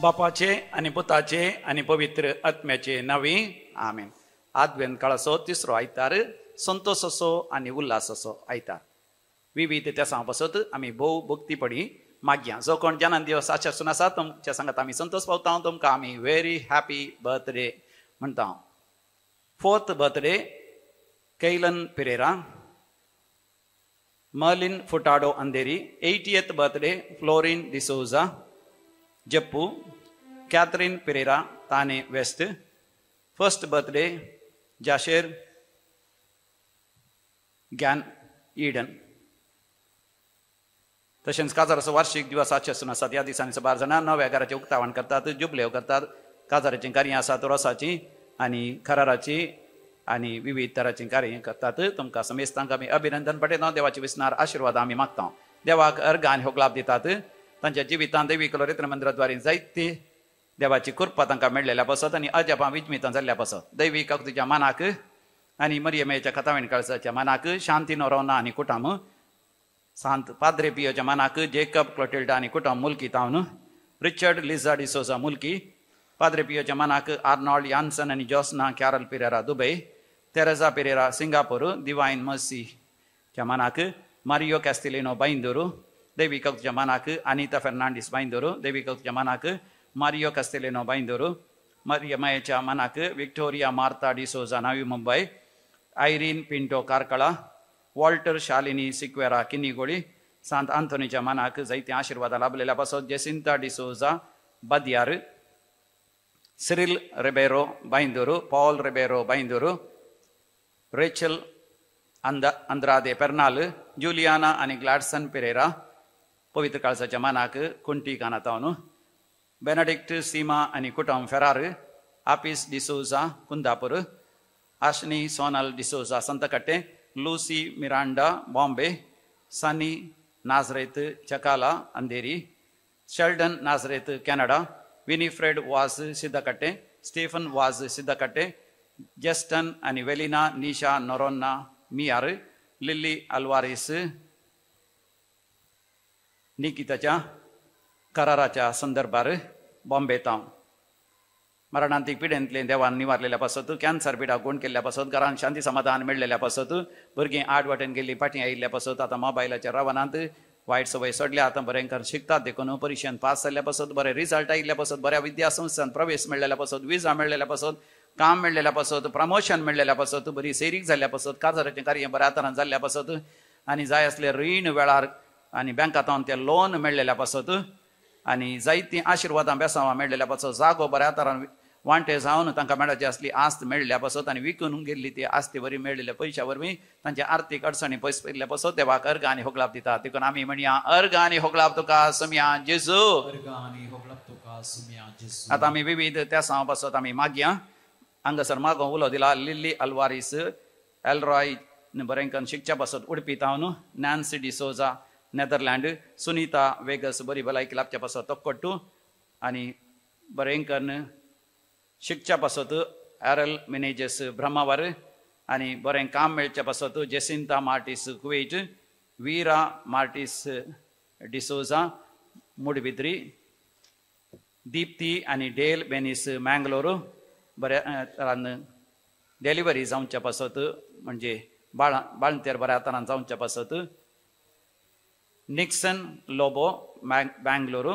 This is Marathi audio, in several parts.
बापाचे आणि पुताचे आणि पवित्र आत्म्याचे नावे आमेन. आद्वेंत काळाचो तिसरो आयतार संतोष असो आणि उल्हास असो आयतार. विविध त्या सांगपासत आम्ही भोव भक्ती पडी मागया. जो कोण जन्म दिवस आचरसून आसा तुमच्या सांगात आम्ही संतोष पावता. तुमकां आम्ही व्हेरी हॅपी बर्थडे म्हणटा. 4th birthday Callan Pereira, Merlin Furtado Andheri. 80th birthday Florine D'Souza Jeppu, Catherine Pereira Thane west. 1st birthday Jasher Gan Eden. तशेंच काजाराचो वार्षिक दिवस आचरसून आसात. ह्या दिसांनी 12 जाणां नव्या घराचें उक्तावण करतात, जुबलेव करतात. काजाराचीं कार्यां आसात, रोसाची आनी खराराची आनी विविध तरांचीं कार्यां करतात. तुमकां समेस्तांक आमी अभिनंदन पटयता. देवाचे विस्नार आशिर्वाद आमी मागता. देवाक अर्घ आनी होगलाप दितात. तांच्या जिवितांत दैवीक लोरित्र मंदिराद्वारे जायती देवाची कृपा तांकां मेळ्ळेल्या पासत आनी अजापां विजमितां जाल्ल्या पासत. दैवीक तुज्या मनाक आनी मरियमेच्या कथावेण काळजाच्या मनाक, शांती नोरोना आनी कुटुंब, सांत पाद्रे पियोच्या मनाक, जेकब क्लोटिल्डा आनी कुटुंब मुल्की तावन, रिचर्ड लिझा डिसोजा मुल्की, पाद्रे पियोच्या मनाक आर्नॉल्ड यान्सन आनी Josna Carol Pereira Dubai, Teresa Pereira Singapore, divine मर्सीच्या मनाक मारियो कॅस्टिलिनो बाईंदूर, दैवीक तुज्या मनाक अनिता फेर्नांडीस बाईंदूर, दैवीक तुज्या मनाक मारियो कॅस्टिलिनो बाईंदूर, मरियमेच्या मनाक विक्टोरिया मार्ता डिसोजा नवी मुंबई, आयरीन पिंटो कारकळा, वॉल्टर शालिनी सिक्वेरा किनीगोळी, सांत आंथोनीच्या मनाक जायते आशिर्वाद लाभलेल्या पासत. जेसिंता डिसोजा बदियार, सिरिल रेबेरो बाईंदूर, पॉल रेबेरो बाईंदूर, रेचल अंद्रादे पेर्नाल, जुलियाना आनी ग्लॅडसन पेरेरा, पवित्र काळजाच्या मनाक कुंटी कानातावन, बेनेडिक्ट सीमा आनी कुटुंब फेरार, आपिस डिसोजा कुंदापूर, आशनी सोनल डिसोजा संतकट्टे, लूसी मिरांडा बॉम्बे, सनी नाजरेत चकाला अंधेरी, शेल्डन नाजरेत कॅनडा, विनिफ्रेड वाज सिद्धकट्टे, स्टीफन वाज सिद्धकट्टे, जेस्टन आनी वेलिना निशा नोरोन्ना मियार, लिली अल्वारिस निकिताच्या कराराच्या संदर्भार बॉम्बे तावन. मरणांतीक पिडेंतले देवान निवारलेल्या पासत, कॅन्सर पिडा गुण केल्ल्या पासत, घरान शांती समाधान मेळ्ळेल्या पासत, भुरगीं आड वाटेन गेल्ली फाटीं आयिल्ल्या पासत, आतां मोबायलाच्या रवानांत वायट सवय सोडल्या, आतां बरेंकर शिकतात देखून परिक्षेन पास जाल्ल्या पासत, बरे रिजल्ट आयिल्ल्या पासत, बऱ्या विद्या संस्थान प्रवेश मेळ्ळेल्या पासत, विजा मेळ्ळेल्या पासत, काम मेळ्ळेल्या पासत, प्रमोशन मेळ्ळेल्या पासत, बरी सैरीक जाल्ल्या पासत, काजाराचें कार्य बऱ्या तरान जाल्ल्या पासत, आनी जाय असले रीण वेळार आनी बँकांतावन ते लोन मेळ्ळेल्या पासत, आनी जायतीं आशिर्वादां बेसांवां मेळ्ळेल्या पासत, जागो बऱ्या तरान वांटे जावन तांकां मेळाची असली आस्त मेळ्ळ्या पासत, आनी विकून गेल्ली ती आस्ती वरी मेळ्ळेल्या पयशा वरवीं तांचे आर्थीक अडचणी पयस पयल्ल्या पासत देवाक अर्घ आनी होगलाप दितात. देखून आमी म्हणया अर्घ आनी होगलाप तुका समिया जेजू. आतां आमी विविध त्या सांव पासत आमी मागया. हांगासर मागो उलो दिला लिली अल्वारिस एलरॉय बरेंकन शिकच्या पासत उडपी तावन, नॅन्सी डिसोजा नेदरलँड, सुनीता वेगस बरी भलायकी लाभच्या पासत तोक्कोट्टू, आनी बरेंकन शिकच्या पासत एरल मिनेजस ब्रह्मावर, आनी बरें काम मेळच्या पासत जेसिंता मार्टिस कुवेट, वीरा मार्टिस डिसोजा मुडबिद्री, दीप्ती आनी डेल बेनिस मँगलोर, बऱ्या तरान डेलिव्हरी जावच्या पासत म्हणजे बाळंतेर बऱ्या तरान जावच्या पासत, निक्सन लोबो बँगलोर,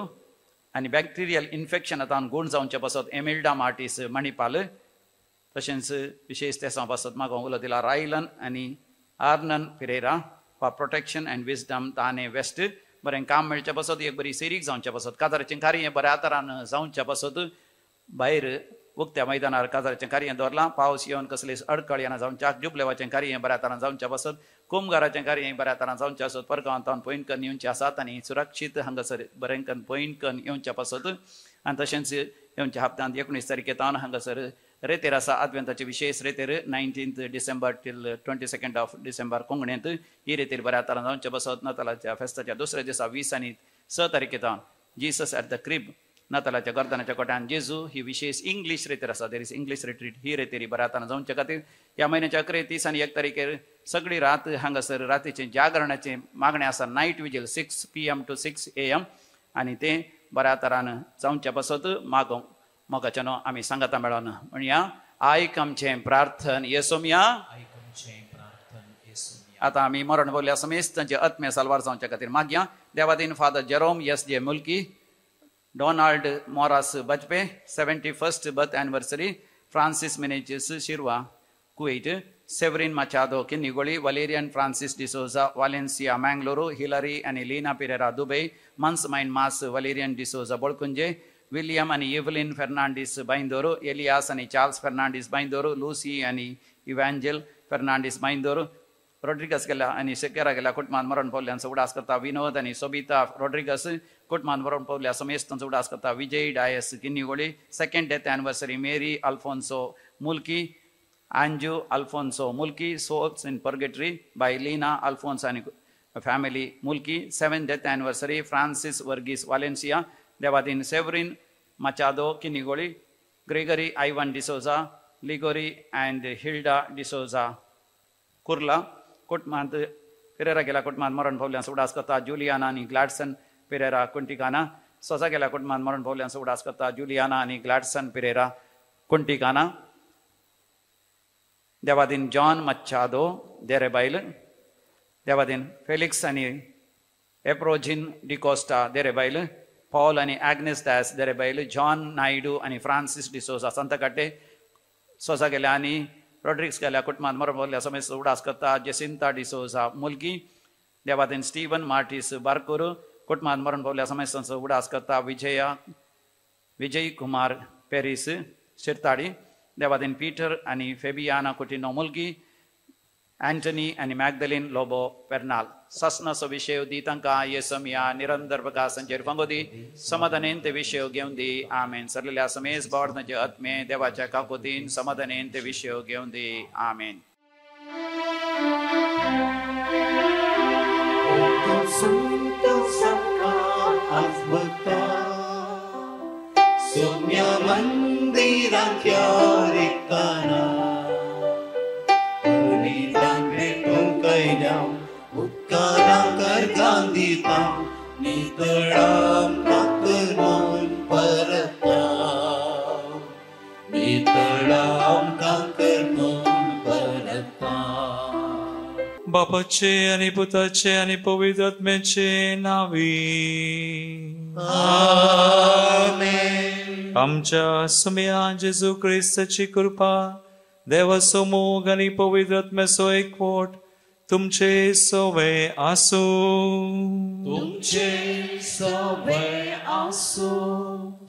आनी बॅक्टेरियल इन्फेक्शन आतां गुण जावचे पासत एमिल्डा मार्टिस मणिपाल. तशेंच विशेष तेसां पासत म्हाका उलो दिला रायलन आनी आर्नन Hera for protection and wisdom ताने वेस्ट. बरें काम मेळचे पासत, एक बरी सैरीक जावचे पासत, काजाराचें कार्य बऱ्या तरान जावचे पासत, भायर उक्त्या मैदानार काजाराचें कार्य दवरलां, पावस येवन कसले अडकळ येना जावच्याक, जुबलेवाचें कार्य बऱ्या तरान जावचें पासत, कुमगाराचें कार्य बऱ्या तरान जावचें आसत, परगांवांतावन पयणकन येवचें आसात आनी सुरक्षीत हांगासर बरेंकन पयणकन येवचें पासत. आनी तशेंच येवच्या हप्त्यांत 19 तारखेतावन हांगासर रेतेर आसा आद्वेंताचे विशेष रेतेर 19 डिसेंबर टील 22 डिसेंबर कोंकणींत. ही रेतेर बऱ्या तरान जावचें पासत. नातालाच्या फेस्ताच्या दुसऱ्या दिसा 20 आनी 6 तारखेतावन जीसस एट द क्रिब नातालाच्या गर्दनाच्या कोट्यान जेजू ही विशेष इंग्लिश रितीर आसा. There is English retreat. ही रितीर बऱ्याताना जावचे खातीर ह्या म्हयन्याच्या 31 आनी 1 तारखेर सगळी रात हांगासर रातीचे जागरणाचे मागणें आसा. Night vigil 6 PM to 6 AM आनी तें बऱ्या तरान जावचे पासत मोगाच्यान आमी सांगता मेळोन म्हणया आयक आमचें प्रार्थन येसोमिया. आतां आमी मरण बोल्या समेस्त तांचे आत्मे साल्वार जावचे खातीर मागया. Devadin father Jerome S.J. Mulki, Donald Moras Bajpe 71st birth anniversary, Francis Menezes Shirva Kuwait, Severin Machado Kinnigoli, Valerian Francis D'Souza Valencia Mangaluru, Hilary आनी Leena Pereira Dubai, month's mind mass Valerian D'Souza Bolkunje, William आनी इवलिन फेर्नांडीस बायंदोरू, एलियास आनी चार्ल्स फेर्नांडीस बायंदोरू, लूसी आनी इव्हॅन्जेल फेर्नांडीस बायंदोरू, रॉड्रिगस गेला आनी सेकेरा गेला कुटुंबान मरण पावल्यांचो उडास करता. विनोद आनी सोबिता रॉड्रिगस कुटुंबान मरण पावल्या समेस्तांचो उडास करता. विजय Dias Kinnigoli 2nd death anniversary, मेरी अल्फोन्सो मुल्की, Anju Alfonso Mulki, souls in purgatory by Lina Alfonso and family Mulki. 7th death anniversary, Francis Vergis Valencia, Devadin Severin Machado Kinigoli, Gregory Ivan D'Souza, Ligori and Hilda D'Souza Kurla, Kutmant Pereira Gela Kutman Moran Paulian Sudaskata, Juliana and Gladson Pereira Kuntikana, Sosa Gela Kutman Moran Paulian Sudaskata, Juliana and Gladson Pereira Kuntikana. देवादीन जॉन मच्छादो देरेबाइल, देवादीन फेलिक्स आनी एप्रोजिन डिकोस्टा देरेबाइल, पॉल आनी एग्नेस दास देरेबाइल, जॉन नायडू आनी फ्रांसिस डिसोजा संतकट्टे सोसा गेल्या आनी रॉड्रिग्स गेल्या कुटुंबान मरण पावल्या समेत उडास करता. जेसिंता डिसोजा मुलगी, देवादीन स्टीवन मार्टिस बारकोर कुटुंबान मरण पावल्या समेत उडास करता. विजय कुमार पेरिस शिरताडी, देवादीन पीटर आनी फेबियाना कुटिनो मुलगी, एंटनी आनी मॅगदलीन लोबो पेर्नाल. ससनसो विषय दी तांकां येसमिया निरंतर प्रकाशांचेर पंगोदी समाधानेन ते विषय घेवन दी. आमेन. सरलेल्या समेस बावडनाचे आत्मे देवाच्या काकोतीन समाधानेन ते विषय घेवन दी. आमेन. Mandiran kyarikana Unidan betong kaidam Utkarang karganditam Nitadam kakernon paratam Nitadam kakernon paratam बापाचे आणि पुताचे आणि पवित्र आत्म्याचे नावी. Amen. आमच्या सुमया जेजू ख्रिस्ताची कृपा, देवासमोग आणि पवित्र आत्म्याचो एकवट तुमचे सवे आसो. तुमचे सवे आसो.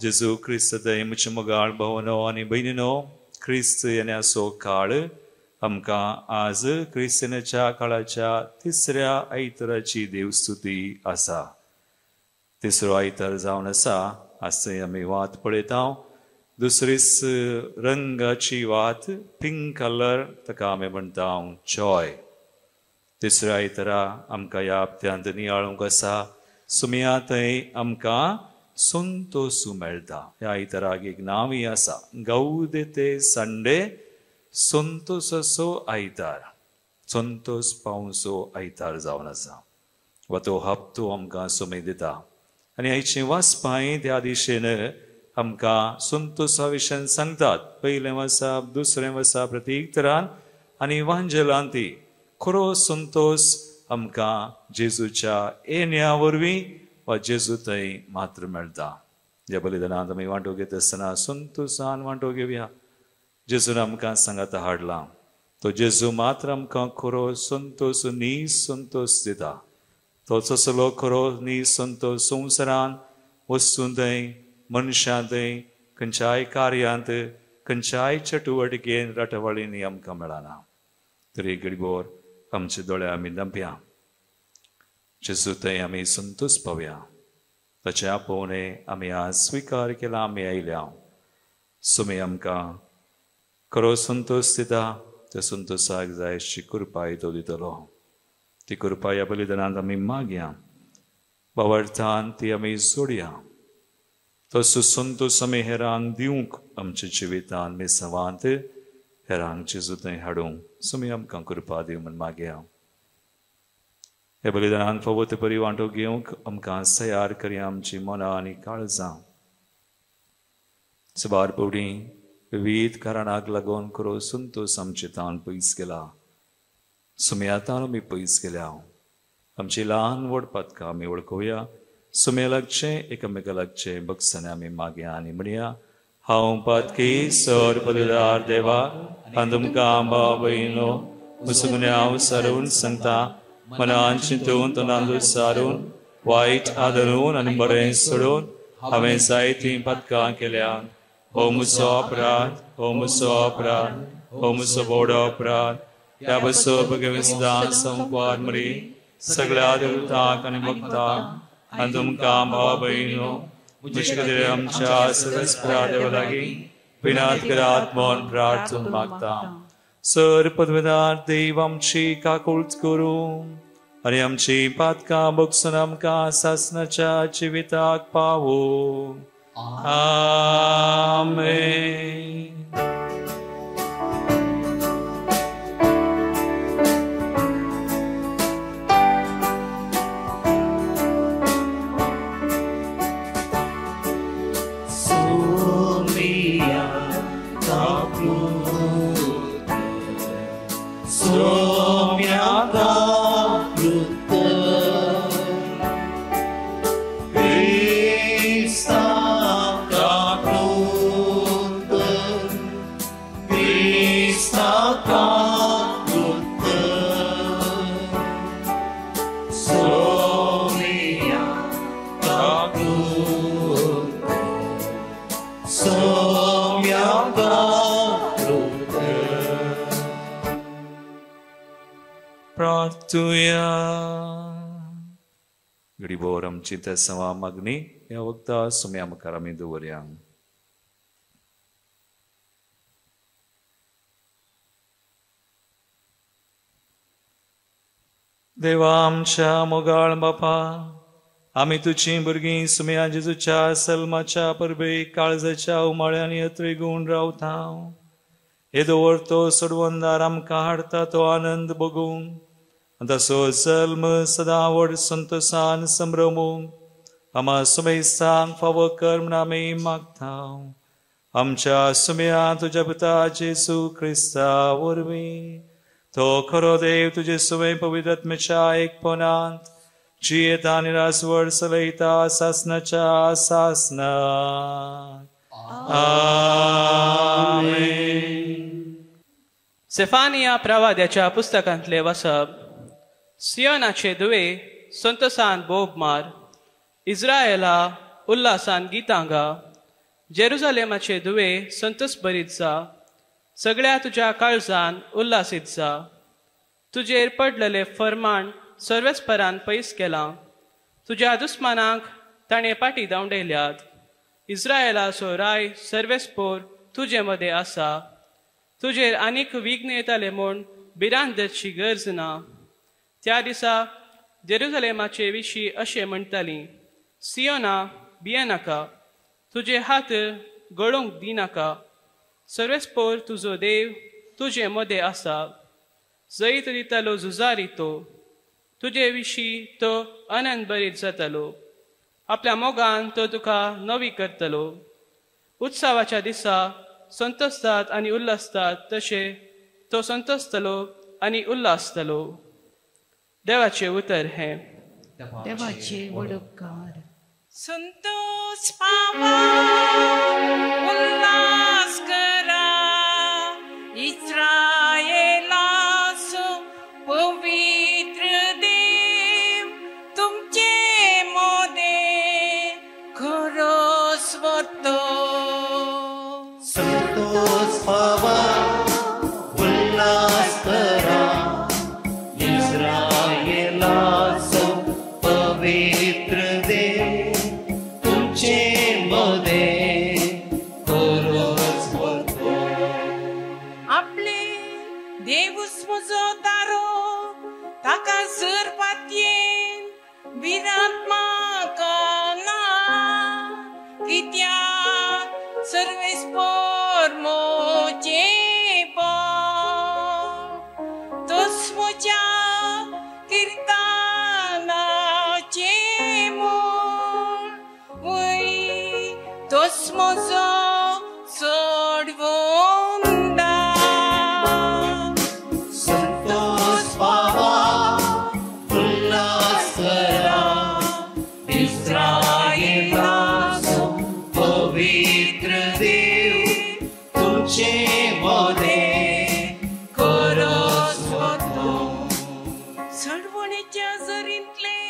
जेजू ख्रिस्त मुचे मोगाळ भावनो आणि बहिणीनो, ख्रिस्त येण्याचो काळ आमकां आज ख्रिस्तानाच्या काळाच्या 3ऱ्या आयताराची देवस्तुती आसा. 3रो आयतार जावन आसा. आज थंय आमी वात पळयता. दुसरीच रंगाची वात, पिंक कलर, ताका आमी म्हणटा जॉय. 3ऱ्या आयतारा आमकां ह्या हप्त्यांत नियाळूंक आसा. सुमया थंय आमकां संतोसू मेळटा. ह्या आयताराक एक नांवूय आसा, गौदेते संडे, संतोसाचो आयतार. संतोस पावसो आयतार जावन आसा. वा तो हप्तो आमकां सुमय दिता. आनी आयची वाचपाय त्या दिशेन आमकां संतोसा विशयन सांगतात. पयलें वसाप, दुसरें वसाप प्रत्येक तरान आनी इव्हांजलांती खरो संतोस आमकां जेजूच्या येण्या वरवीं वा जेजू थंय मात्र मेळटा. ह्या बलिदानांत आमी वांटो घेत आसतना संतोसान वांटो घेवया. जेजून आमकां सांगात हाडला. तो जेजू मात्र आमकां खरो संतोस, नीस संतोस दिता. तोच असलो खरो नीस संतोस संवसारान वस्तूं थंय, मनशां थंय, खंयच्याय कार्यांत, खंयच्याय चटुवटिकेन, रटवळींनी आमकां मेळना. तरी घडीभर आमचे दोळे आमी धांपया. जेजू थंय आमी संतोस पावया. ताचे आपोवणे आमी आज स्विकार केला. आमी आयल्या. सुमे आमकां खरो संतोस दिता. त्या संतोसाक जाय अशी कृपाय तो दितलो. ती कृपा ह्या बलिदानांत आमी मागया. बावर्थान ती आमी जोडया. तसो संतोष आमी हेरांक दिवंक आमच्या जिवितान मेसवांत हेरांक जेजू थंय हाडूंक सुमी आमकां कृपा दिव म्हण मागया. हे बलिदानांत फावो ते बरी वांटो घेवंक आमकां तयार करी आमची मनां आनी काळजां. सबार पोवडी विविध कारणाक लागून करो संतोष आमचे तान पयस गेला. सुमयातान आमी पयस गेल्या. आमची ल्हान व्हड पदकां आमी वळखुया. सुमे लागचे एकामेका लागचे बक्षांनी आमी मागया आनी म्हणया हांव पातकी सर पदवीदार देवा आनी तुमकां भाव भयणो मुसगुणे हांव सारून सांगता मनान चिंतून तोंडान सारून वायट आदरून आनी बरें सोडून हांवें जायतीं पदकां केल्यात. हो म्हजो अपराध, हो म्हजो अपराध, हो म्हजो व्हड अपराध. ह्या बसो भगवेस्तान संवाद मरी सगळ्या देवतांक आनी भक्तांक आनी तुमकां भाव भयणो म्हजे खातीर आमच्या सर्वस्परा देवा लागीं विनात करात म्हूण प्रार्थून मागता. सर पदवीदार देव आमची काकूळट करूं आनी आमची पातकां बगसून आमकां सासणाच्या जिविताक पावो. आमेन. गरीबोर आमची त्या सवा मागणी ह्या वक्ता सुम्या मुखार आमी दवरया. देवा आमच्या मोगाळ बापा आमी तुझी भुरगीं सुम्या जेजूच्या सल्माच्या परबेक काळजाच्या उमाळ्यांनी यत्रेगून रावता. हे दवरतो सोडवंदार आमकां हाडटा तो आनंद बगूंक तसो जल्म सदां व्हड संतोषान संभ्रमूंक आमा सुमेस्तांक फावो कर म्हूण आमी मागता. आमच्या सुम्या तुज्या पुता जेजू क्रिस्ता वरवीं तो खरो देव तुजे सुमे पवित्र आत्म्याच्या एकपणांत जियेता आनी रासवड चलयता सासणाच्या सासनांत. आमेन. सेफानिया प्रवाद्याच्या पुस्तकांतले वचप. सियोनाचे दुवे संतोषान बोब मार. इस्रायेला उल्हासान गितां गा. जेरुसलेमाचे दुवे संतोष भरीत जा. सगळ्या तुज्या काळजान उल्हासीत जा. तुजेर पडलेले फरमाण सर्वेस्परान पयस केलां. तुज्या दुस्मानांक ताणें पाटी दावंडयल्यात. इस्रायेलाचो राय सर्वेस्पोर तुजे मदें आसा. तुजेर आनीक विघ्न येताले म्हूण भिरांतची गरज ना. त्या दिसा जेरुसलेमाचे विशीं अशें म्हणटालीं, सियोना भियेनाका, तुजे हात गळोवंक दिनाका. सर्वेस्पोर तुजो देव तुजे मदें आसा. जैत दितालो झुजारी तो. तुजे विशीं तो आनंद भरीत जातालो. आपल्या मोगान तो तुका नवी करतलो. उत्सवाच्या दिसा संतोषतात आनी उल्हासतात तशे तो संतोषतलो आनी उल्हासतलो. देवाचे उतर हे. देवाचे वडपकार. संतोष पावा, उल्हास करा, इस्रायेलाचो पवित्र देव तुमचे मोदें खरो स्वतो. संतोष पावा, उल्हास करा, इस्रायेलाचो पवित्र देव तुमचे मोदें खरो स्वतो. आपले देवूस म्हजो दारो ताका जर पातयेन विरात्मा ना कित्याक सर्वेस्पर मोचे तोच म्हज्या किर्तनाचे मूळ वय तोच म्हजो सोडवोंदा संतोष पावा उल्हास करा इस्रायेलाचो पवित्र देव तुमचे मोदे चळवळीच्या झरींतले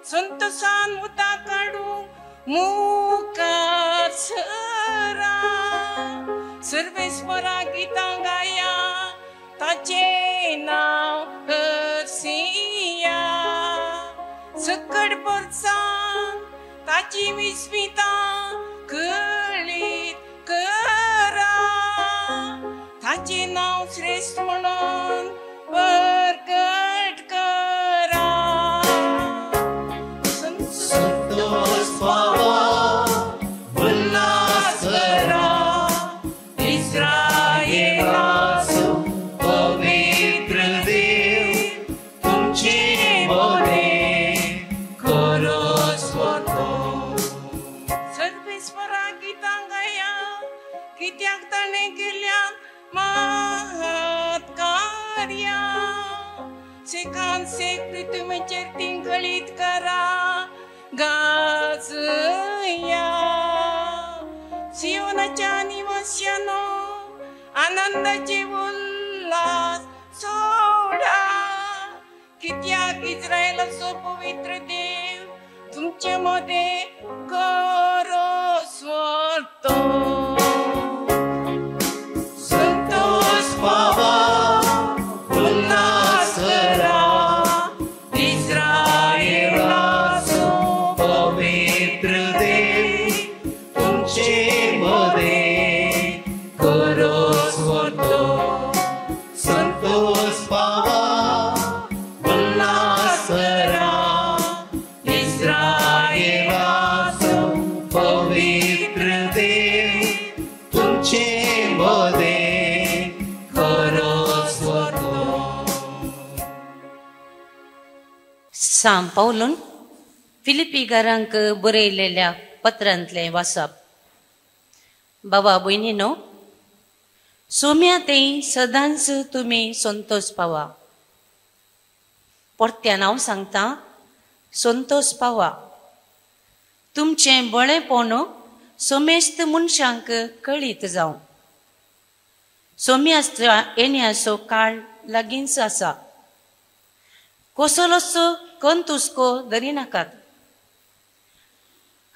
संतोषान उदक काढूंक मुखार सरा सर्वेस्परा गितां गाया ताचे नांव हरसिया सकट परसां ताची विस्मितां कळीत करा ताचे नांव श्रेष्ठ म्हणून प्रकट करा संतोष पावा उल्हास करा इस्रायेलाचो पवित्र देव तुमचे मोदे खरोच वतो सर्वेस्परा गितां गाया कित्याक ताणें केल्या महत् कार्या सेकान सेक पृथ्वीचेर तिंकळीत करा गाजया सियोनाच्या निवास्यानो आनंदाचे उल्हास सोडा कित्याक इस्रायेलाचो पवित्र देव तुमचे मध्ये खरोच वतो संतोष पावा उल्हास करा इस्रायेलाचो पवित्र देव तुमचे मोदे खरोच वतो संतोष पावा उल्हास करा इस्रायेलाचो पवित्र देव तुमचे मोदे खरोच वतो सांत पौलून फिलिपिकारांक बरयलेल्या पत्रांतले वाचप. बाबा भयणीनो, सोम्या तें सदांच तुमी संतोष पावा. परत्यान हांव सांगता, संतोष पावा. तुमचें बळेपण सोमेस्त मनशांक कळीत जावं. सोम्यास्त्र येण्याचो काळ लागींच आसा. कसलोसो कंतुस्को धरिनाकात.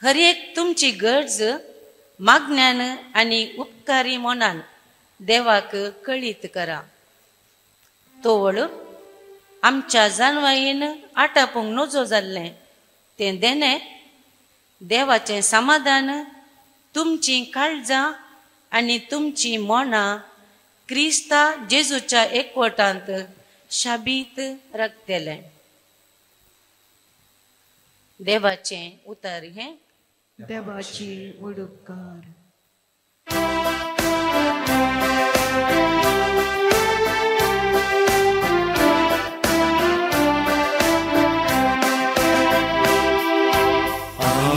हर एक तुमची गरज मागण्यान आनी उपकारी मनान देवाक कळीत करा. तोवळ आमच्या जानवायेन आटापूंक नजो जाल्लें तें देणें, देवाचें समाधान, तुमची काळजां आनी तुमची मनां क्रिस्ता जेजूच्या एकवटांत शाबीत राखतलें. देवाचें उतर हें. देवाची उडुपकार.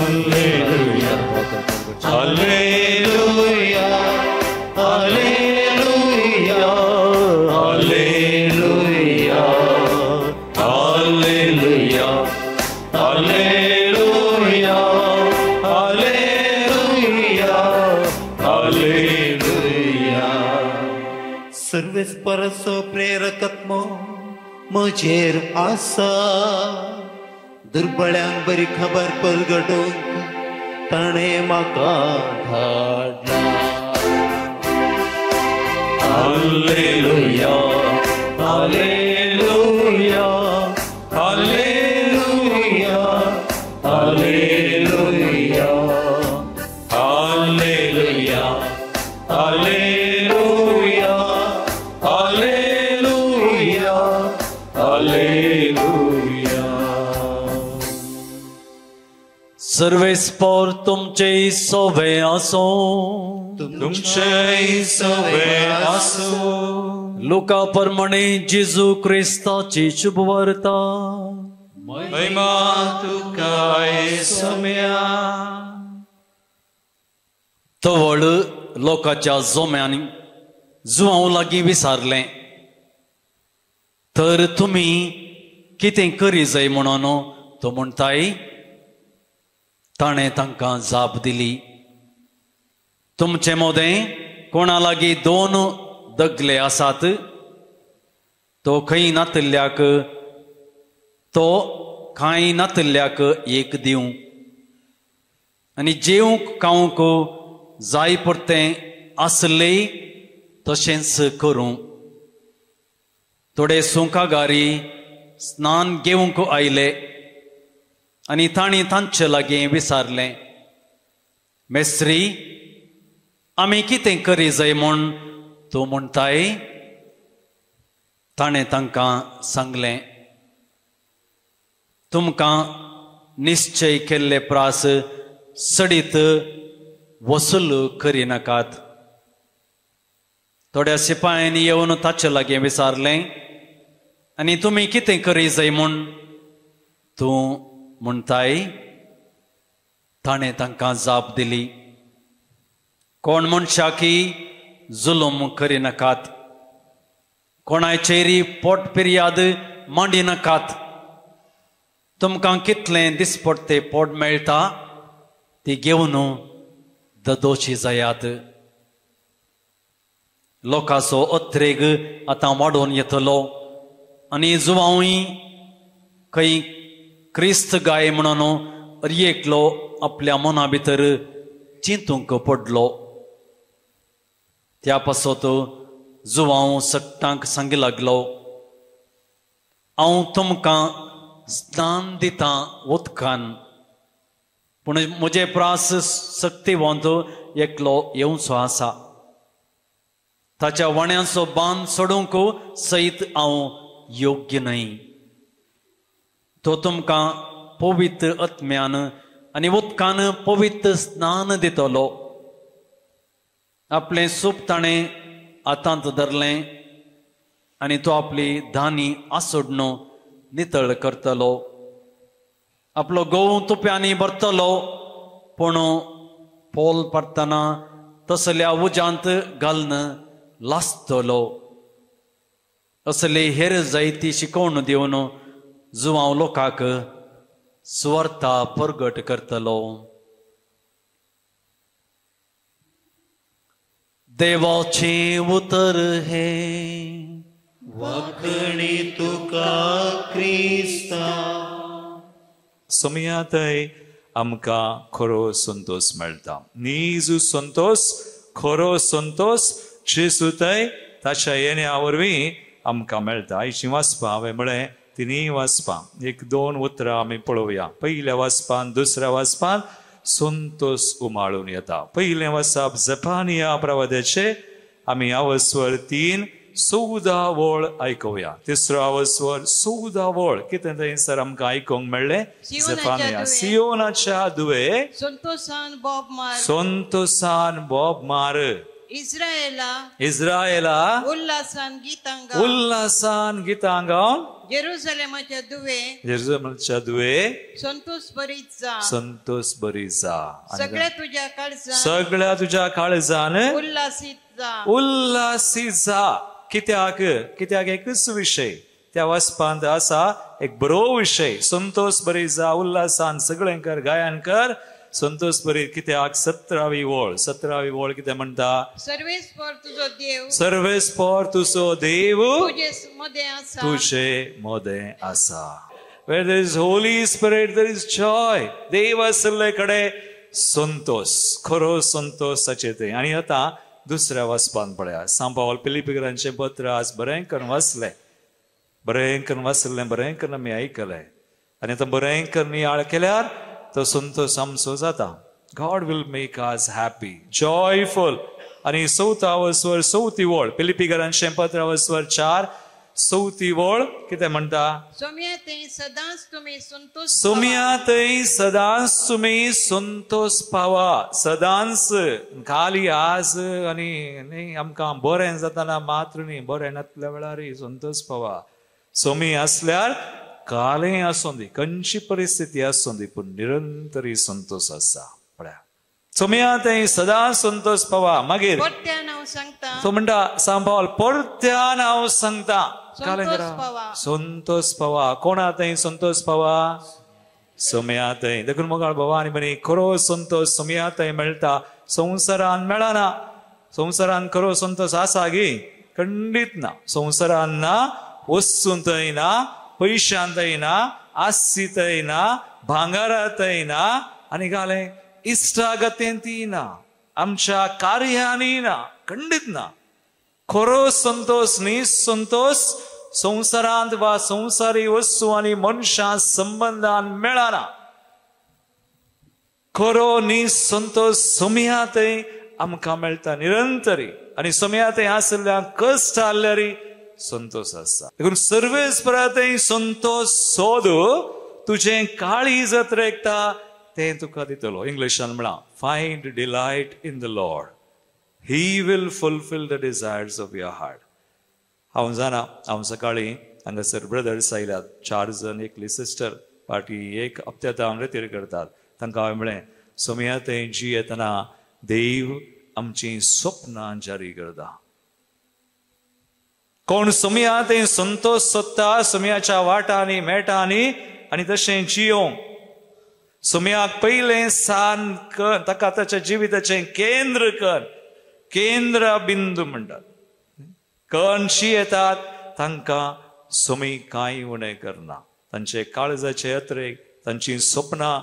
Hallelujah, Hallelujah, Hallelujah, Hallelujah, Hallelujah, Hallelujah, Hallelujah, Hallelujah. सर्वेस्परसो प्रेरकत्मो म्हजेर आसा. दुर्बळ्यांक बरी खबर पलगटूंक ताणें म्हाका धाडला. Hallelujah, Hallelujah, Hallelujah, Hallelujah, Hallelujah, Hallelujah, Hallelujah, Hallelujah. सर्वेस्पर तुमचे सोबे असो तुमचे सवे असो लुका प्रमाणे जेजू क्रिस्ताची शुभ वार्ता महिमा तुका येसुम्या तवळ लोकांच्या जोम्यांनी जुवांव लागीं विचारलें तर तुम्ही कितें करी जाय म्हणून तो म्हणटाय ताणें तांकां जाप दिली तुमचे मोदें कोणा लागीं 2 दगले आसात तो खंय नातल्ल्याक तो कांय नातल्ल्याक एक दिवं आनी जेवंक खावंक जाय पडटें आसले तशेंच करूं थोडे सुंकागारी स्नान घेवंक आयले आनी तांणी तांचे लागीं विचारलें मेस्त्री आमी कितें करी जाय म्हूण तूं म्हणटाय ताणें तांकां सांगलें तुमकां निश्चय केल्ले प्रास सडीत वसूल करिनाकात थोड्या सिपायांनी येवन ताचे लागीं विचारलें आनी तुमी कितें करी जाय म्हूण तूं म्हणटाय ताणें तांकां जाप दिली कोण मनशाकी जुलूम करिनाकात कोणाचेरी पोट पिर्याद मांडिनाकात तुमकां कितलें दिसपट्टे पोट मेळटा ती घेवन दोशी जायात लोकांचो अत्रेग आतां वाडून येतलो आनी जुवांवूय खंय क्रिस्त गाय म्हणून एकलो आपल्या मना भितर चिंतूंक पडलो त्या पासत जुवांव सक्तांक सांगी लागलो हांव तुमकां स्नान दितां उदकान पूण म्हजे प्रास सक्तिवंत एकलो येवचो आसा ताच्या वण्याचो बांद सोडूंक सयत हांव योग्य न्हय तो तुमकां पवित्र आत्म्यान आनी उदकान पवित्र स्नान दितलो आपलें सूप ताणें हातांत धरलें आनी तो आपली धानी आसोडून नितळ करतलो आपलो गोव तुप्यांनी भरतलो पूण पोल पडटना तसल्या उजांत घालन लासतलो असली हेर जायती शिकवण दिवन जुवांव लोकांक सुवार्ता परगट करतलो देवाचे उतर हे वाकणी तुका क्रिस्ता समयातय आमकां खरो संतोष मेळटा निजू संतोष खरो संतोष जेसूतय ताच्या येण्या वरवीं आमकां मेळटा आयची वाचपा हांवें म्हळें तिनी वाचपां 1-2 उतरां आमी पळोवया पयल्या वाचपान दुसऱ्या वाचपान संतोष उमाळून येता पयलें वाचप झेफानिया प्रवाद्याचे आमी आवस्वर 3 14 वळ आयकुया तिसरो आवस्वर 14 वळ कितें थंयसर आमकां आयकूंक मेळ्ळें झेफानिया सियोनाच्या दुवे संतोषान बोब मार इस्रायेला उल्हासान गितां गावन जेरुसलेमाच्या दुवे संतोष बरीत जा सगळ्या तुझ्या काळजान उल्हासीत जा कित्याक एकच विषय त्या वाचपांत आसा एक बरो विषय संतोष बरीत जा उल्हासान सगळें कर गायन कर संतोष बरीत कित्याक 17वी वळ कितें म्हणटा सर्वेस्पर तुजो देव तुजे मोदें आसा Where there is Holy Spirit, there is joy. देव आसले कडे संतोष खरो संतोषाचे ते आनी आतां दुसऱ्या वाचपान पळया सांत पावल फिलिपिकरांचें पत्र आज बरें करून वाचलें बरें करून आमी आयकलें आनी आतां बरें करून नियाळ केल्यार तो संतोष आमचो जाता God will make us happy, joyful. आणि 4th आवस्वर 4थी वळ फिलिपिकरांचें पत्र आवस्वर 4 चवथी वळ कितें म्हणटा सोम्या ते सदांच तुम्ही संतोष सोम्यातय सदांच तुम्ही संतोष पावा सदांच खाली आज आनी आमकां बरें जाताना मात्र न्ही बरें नासल्या वेळार संतोष पावा सोमी असल्यार कालें आसूं दी खंयची परिस्थिती आसूं दी पूण निरंतरी संतोष आसा पळया सोम्यातय सदां संतोष पावा मागीर परत्यान हांव सांगता तो म्हणटा सांग पावल परत्यान हांव सांगता संतोष पावा संतोष पावा कोणातय संतोष पावा सोम्यातय देखून मोगाळ भवानी म्हणी खरो संतोष सोम्यातय मेळटा संवसारान मेळना संवसारान खरो संतोष आसा गे खंडीत ना संवसारान ना वस्तूंतय ना पयशांतय ना आस्तीतय ना भांगारातय ना आनी घालें इश्टागतेंती ना आमच्या कार्यांनी ना खंडीत ना खरो संतोष न्ही संतोष संवसारांत वा संवसारी वस्तू आनी मनशां संबंधान मेळना खरो न्ही संतोष सोम्यातय आमकां मेळटा निरंतरी आनी सोम्यातय आसल्या कश्ट आसल्यारी संतोष आसा देखून सर्वेस्परातय संतोष सोद तुजें काळीज रेखता तें तुका दितलो इंग्लिशान म्हणा find delight in the Lord he will fulfil the desires of your heart हांव जाणा हांव सकाळीं हांगासर ब्रदर्स आयल्यात 4 जण एकली सिस्टर पार्टी एक हप्त्यात हांव रितीर करतात तांकां हांवें म्हळें सोम्यातय जी येतना देव आमची स्वप्नां जारी करता कोण सोम्यातय संतोष सोदता सोम्याच्या वाटांनी मेटांनी आनी तशें जियोंक सोम्याक पयलें स्थान कर ताका ताच्या जिविताचें केंद्र कर केंद्र बिंदू म्हणटात कणशी येतात तांकां सोमी कांय उणें करना तांचे काळजाचे यात्रेक तांची स्वप्नां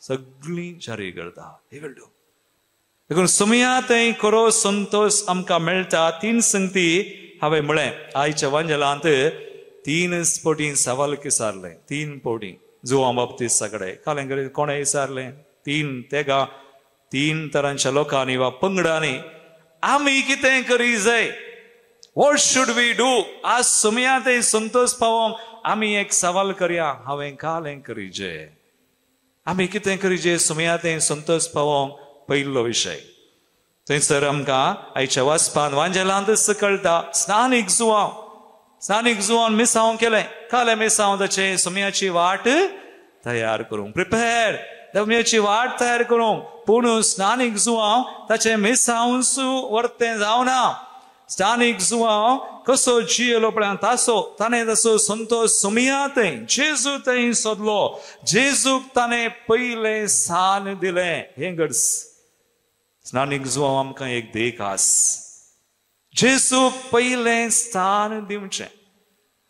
सगळीं जारी करता देखून सोम्यातय खरो संतोष आमकां मेळटा 3 संगती हांवें म्हळें आयच्या वांजेलांत 3 फावटी सवाल विचारले 3 फावटी जुवां बाप्तिस्ता कडेन कालें कोणें विचारलें 3 तेगा 3 तरांच्या लोकांनी वा पंगडांनी आमी कितें करी जाय वॉट शूड वी डू आज सोम्यातय संतोष पावोंक आमी एक सवाल करया हांवें कालें करीजे आमी कितें करीजे सोम्यातय संतोष पावोंक पयलो विशय थंयसर आमकां आयच्या वाचपान वांजेलांत कळटा स्नानीक जुवान मिसांव केलें कालें मिसांव ताचे सोम्याची वाट तयार करूंक प्रिपेर सोम्याची वाट तयार करूंक पूण स्नानीक जुवांव ताचे मिसांव वर्तें जावना स्नानीक जुवांव कसो जियेलो पळय तासो ताणें तसो संतोष सोम्यातय जेजू थंय सोदलो जेजूक ताणें पयलें स्थान दिलें हें घडस स्नानीक जुवांव आमकां एक देख आस जेजूक पयलें स्थान दिवचें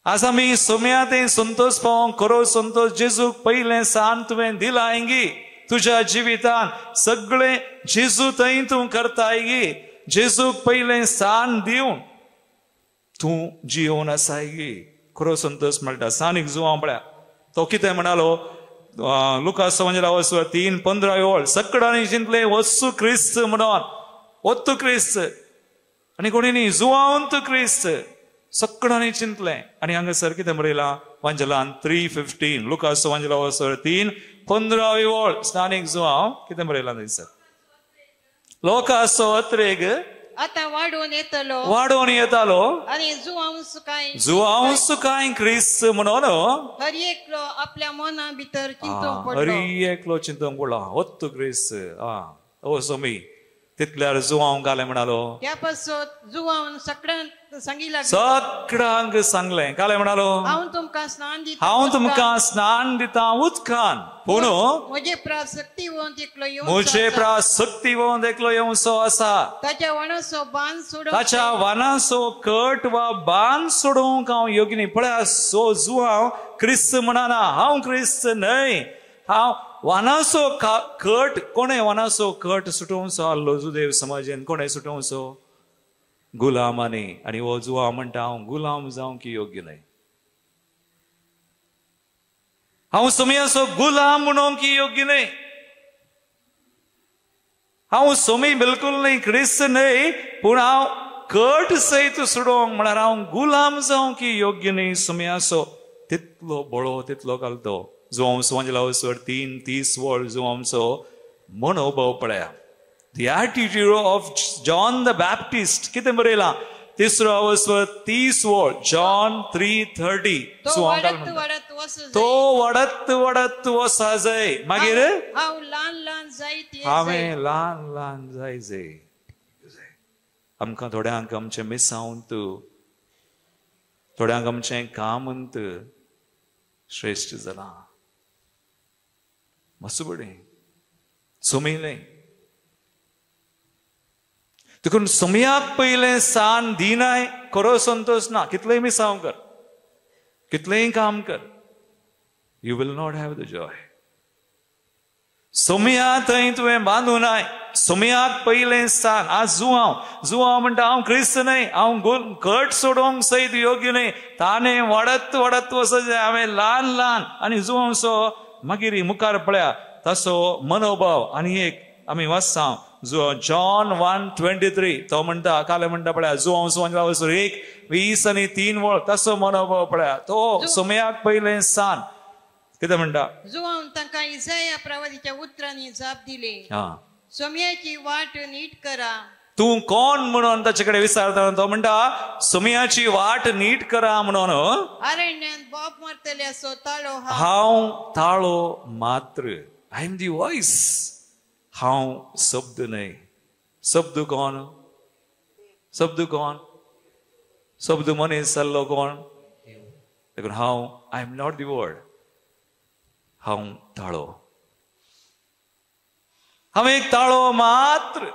आज आमी सोम्यातय संतोष पावोंक खरो संतोष जेजूक पयलें स्थान तुवें दिलां गे तुज्या जिवितान सगळें जेजू थंय तूं करताय गे जेजूक पयलें स्थान दिवन तूं जियोन आसाय गे खरो संतोष मेळटा स्नानीक जुवांव पळया तो कितें म्हणालो लुकास वांजेला 3:15 सकडांनी चिंतले वस्सू क्रिस्त म्हणून वत्तू क्रिस्त आनी कोणी न्ही जुवांत क्रिस्त सकडांनी चिंतलें आनी हांगासर कितें बरयलां वांजेलान 3:15 लुकास वांजेला 3:15 स्नानीक जुवांव कितें बरयलां थंयसर लोकाचो अत्रेग आता वाढून येतालो आणि जुवांव सुकाय क्रिस्त म्हणून हर एकलो आपल्या मना भितर चिंतूंक पडलो हर एकलो चिंतूंक पडलो वत्तू क्रिस्त ओ सोमी तितल्यार जुवांव घालें म्हणालो त्या पासत जुवांव सगळ्यांक सांगलें कालें म्हणालो हांव तुमकां स्नान दिता उदकान पूण म्हजे प्रासक्तीवंत एकलो येवचो आसा ताच्या वानाचो कट वा बांद सोडूंक हांव योग्य न्ही पळय सो जुवांव क्रिस्त म्हणना हांव क्रिस्त न्हय हांव वानाचो कट कोणें वानाचो कट सुटोवचो आसलो जुदेव समाजान कोणें सुटोवचो गुलामांनी आनी हो जुवांव म्हणटा हांव गुलाम जावंक योग्य न्हय हांव सोम्याचो गुलाम म्हणूंक योग्य न्हय हांव सोमी बिलकुल न्हय क्रिस्त न्हय पूण हांव कट सयत सोडोंक म्हळ्यार हांव गुलाम जावं की योग्य न्ही सुमी आसो तितलो बळो तितलो घालतो. जुआंव वांजला वचर 3:30 वर्स जुआंवचो मनोभाव पळया. The attitude of John the Baptist कितें बरयलां 3 अवस्वर 30 वर्स जॉन 3:30 तो वडत वडत वसा जाय मागीर हांवें ल्हान ल्हान जाय. आमकां थोड्यांक आमचें मिसांत थोड्यांक आमचें कामंत श्रेश्ठ जालां. मातसो बरें सुमयलें देखून सुमयाक पयलें सान दिनाय खरो संतोष ना. कितलेंय मिसांव कर कितलेंय काम कर you will not have the Joy. Somaiya थंय तुवें बांदूनाय सुमयाक पयलें सान. आज जुआंव म्हणटा हांव क्रिस्त न्हय हांव कट सोडोंक सयत योग्य न्हय. ताणें वाडत वाडत वचत हांवें ल्हान ल्हान आनी जुआंवसो मागीर मुखार पळया तसो मनोभाव. आनी एक आमी वाचता जॉन 1:23 तो म्हणटा काले म्हणटा पळया जुआंव 1:20 आनी 3 तसो मनोभाव पळया. तो सुमयाक पयलें सान कितें म्हणटा जुआंव तांकां इसाया प्रवादीच्या उतरांनी जाप दिली सुमयाची वाट नीट करा. तूं कोण म्हणून ताचे कडेन विचारता. तो म्हणटा सुमयाची वाट नीट करा म्हणून अरण्यात बोब मारतल्याचो ताळो हांव ताळो मात्र. I am the voice. हांव शब्द न्हय. शब्द कोण शब्द मनीस जाल्लो कोण देखून हांव I am not the word. हांव ताळो. हांव एक ताळो मात्र.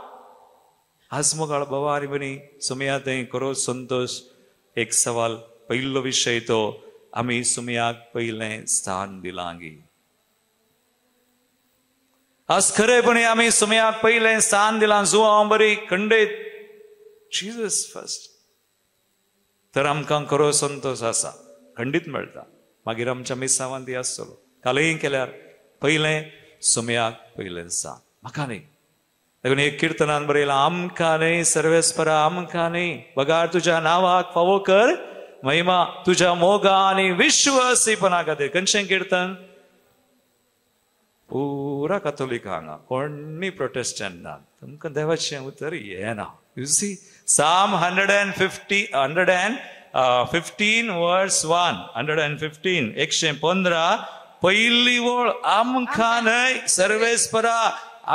आज मोगाळ बाबा आनी बनी सुमया थंय खरो संतोष. एक सवाल पयलो विशय तो आमी सुमयाक पयलें स्थान दिलां गी. आज खरेपणी आमी सुमयाक पयलें स्थान दिलां. जुआंव बरी खंडीत जीजस फर्स्ट तर आमकां खरो संतोष आसा खंडीत मेळटा. मागीर आमच्या मिसांवान ती आसतलो. कालय केल्यार पयलें सुमयाक पयलें स्थान. म्हाका न्ही देखून एक किर्तनान बरयलां आमकां न्ही सर्वेस्परा आमकां न्ही बगार तुज्या नांवाक फावो कर महिमा तुज्या मोगा आनी विश्वासीपणा खातीर. खंयचें किर्तन पुरा कातोलीक हांगा कोणी प्रोटेस्टंट ना. तुमकां देवाचें उतर येना. यू सी Psalm 115 वर्स 1 115 115 पयली वळ आमकां न्हय सर्वेस्परा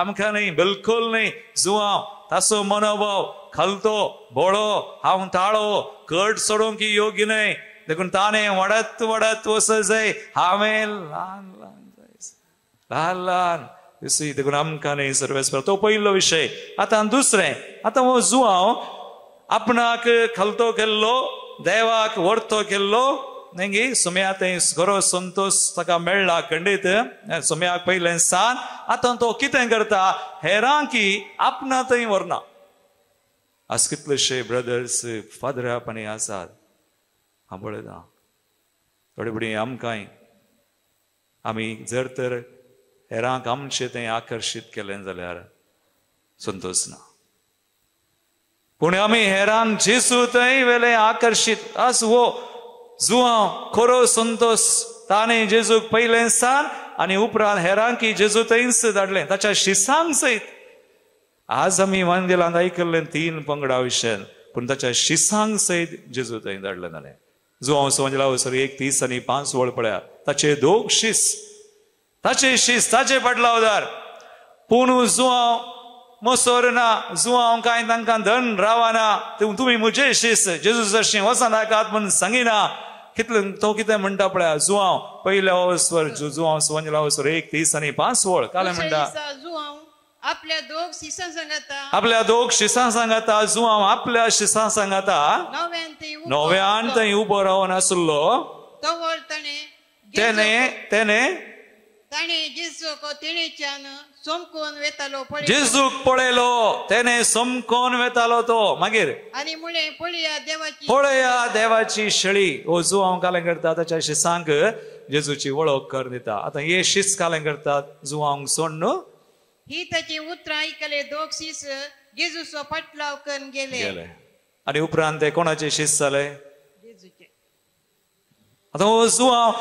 आमकां न्हय बिलकुल न्हय. जुआंव ताचो मनोभाव खालतो बोळो हांव ताळो कट सोडोंक योग्य न्हय. देखून ताणें वाडत वाडत वचत जाय. हांवें ल्हान ल्हान देखून आमकां न्हय सर्वेस्परा. तो पयलो विशय. आतां दुसरें आतां हो जुआंव आपणाक खालतो केल्लो देवाक वर्तो केल्लो न्ही सुमया थंय खरो संतोष ताका मेळ्ळा खंडीत सुमयाक पयलें स्थान. आतां तो कितें करता हेरांकी आपणा थंय व्हरना. आज कितलेशे ब्रदर्स फादरापणी आसात. हांव पळयता थोडे फुडें आमकांय आमी जर तर हेरांक आमचें तें आकर्शीत केलें जाल्यार संतोष ना. पूण आमी हेरांक जेजू थंय वेलें आकर्शीत. आज हो जुआंव खरो संतोष. ताणें जेजूक पयलें स्थान आनी उपरांत हेरांकी जेजू थंयच धाडलें ताच्या शिसांक सयत. आज आमी वांजेलांत आयकल्लें 3 पंगडा विशय पूण ताच्या शिसांक सयत जेजू थंय धाडलें जालें. जुआंव समजला वसर 1:30 आनी 5 पळया ताचे 2 शीस ताचे शीस ताचे पडलावदार. पूण जुआंव मसोर ना. जुआंव कांय तांकां धन रावना. तुमी म्हजे शीस जेजू जरशीं वचून नाकात म्हूण सांगिना. कितलें तो कितें म्हणटा पळया जुआंव पयल्या वसर जुआंव समजला वसर 1:30 आनी 5 काले म्हणटा जुआंव आपल्या 2 शिसां सांगता. आपल्या 2 शिसां सांगता. जुआंव आपल्या शिसां सांगता. नव्यान थंय उबो रावन आसलो. जेजूक पळयलो तेणे समकोन वेतालो तो. मागीर पळया देवाची शेळी. हो जुआंव कालें करता ताच्या शिसांक जेजूची वळख कर दिता. आतां हे शीस कालें करतात जुआंक सोड न्हू. ही ताची उतरां आयकले 2 शीस जेजूचो पटलाव करून गेले. आनी उपरांत ते कोणाचे शिस्त जाले आता हो जुआंव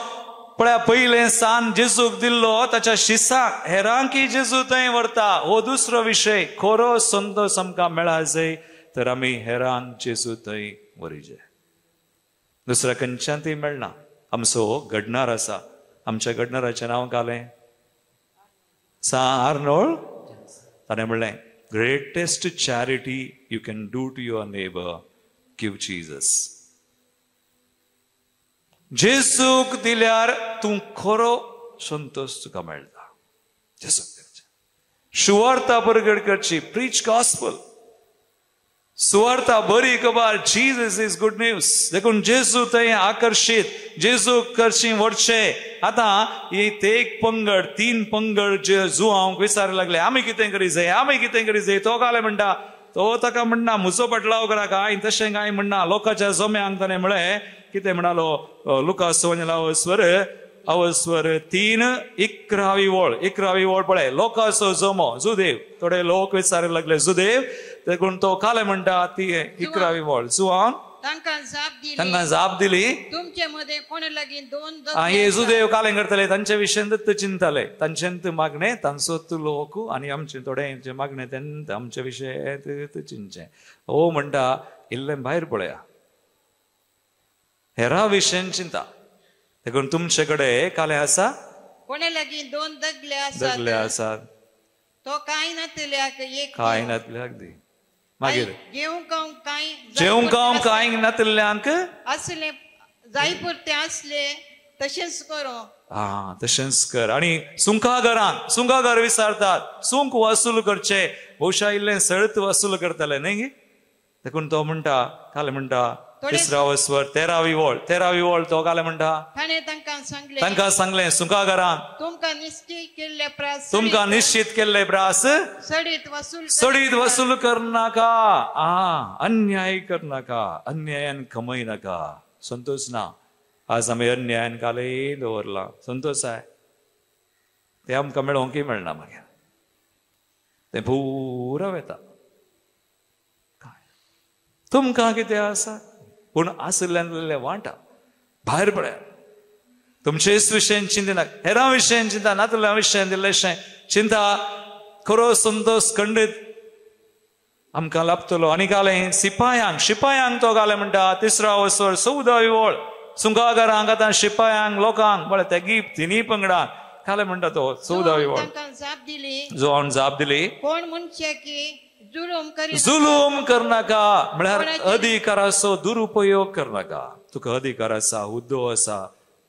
पळया पयले सान जेजूक दिल्लो ताच्या शिसाक हेरांकी जेजू थंय व्हरता हो दुसरो विशय खरो संतोष आमकां मेळा जाय तर आमी हेरांक जेजू थंय व्हरचे दुसऱ्या खंयच्यानय मेळना आमचो घडणार आसा आमच्या घडणाराचें नांव कालें सा आर्नोल्ड ताणें म्हणलें greatest charity you can do to your neighbour give Jesus जेजूक दिल्यार तूं खरो संतोष तुका मेळटा जेजूक सुवार्ता प्रगट करची प्रीच गॉस्पल सुवार्ता बरी खबर जीसस इज गुड न्यूज देखून जेजू थंय आकर्षित जेजू करची व्हरचे आतां एक पंगड 3 पंगड जुआंक विचारूंक लागले आमी कितें करी जाय आमी कितें करी जाय तो काले म्हणटा तो ताका म्हणना म्हजो पटलाव करा काय तशें कांय म्हणना लोकांच्या जम्यांक ताणें म्हळें कितें म्हणालो लुकास अवस्वर 3:11 ओळ पळय लोकांचो जमो जुदेव थोडे लोक विचारूंक लागले जुदेव देखून तो काले म्हणटा ती 11 ओळ जुआन तांकां जाप दिली तुमचे मध्ये कोणे लागीं 2 हे जुदेव काले करतले तांचे विशयंत चिंतले तांचेंत मागणे तांचोत लोक आनी आमचे थोडे मागणे तेंत आमचे विशय चिंतचे हो म्हणटा इल्लें भायर पळया हेरा विशयन चिंता देखून तुमचे कडेन काले आसा कोणे लागीं 2 दगले आसात तो कांय नातल्याक एक कांय नातल्याक दी मागीर जेवंक कांय नातल्यांक असले जायपुरते असले तशेंच करो तशेंच कर आनी सुंका घर विचारतात सुंक वसूल करचे भोवशा इल्लें सळत वसूल करतले न्ही देखून तो म्हणटा काले म्हणटा 13वी ओळ तो काले म्हणटा तांकां सांगलें सुंका घरान तुमकां निश्चित केल्ले प्रास सडीत वसूल करनाका अन्याय करनाका अन्यायान कमय नाका संतोष ना आज आमी अन्यायान काले दवरला संतोष आहे ते आमकां मेळोवंकय मेळना मागीर ते पुरो वेता तुमकां कितें आसा पूण आसल्यान वांटा भायर पळया तुमचेच विशयन चिंतनाक हेरां विशयन चिंता नातल्या विशयन दिल्लेशें चिंता खरो संतोष खंडीत आमकां लाभतलो आनी कालें शिपायांक तो काले म्हणटा 14वी ओळ सुंका घरांक आतां शिपायांक लोकांक म्हळ्यार ते गिफ्ट 3 पंगडांक काले म्हणटा तो 14वी ओळ जो जाप दिली कोण म्हणचे की जुलूम करनाका म्हळ्यार अधिकाराचो दुरुपयोग करनाका तुका अधिकार आसा हुद्दो आसा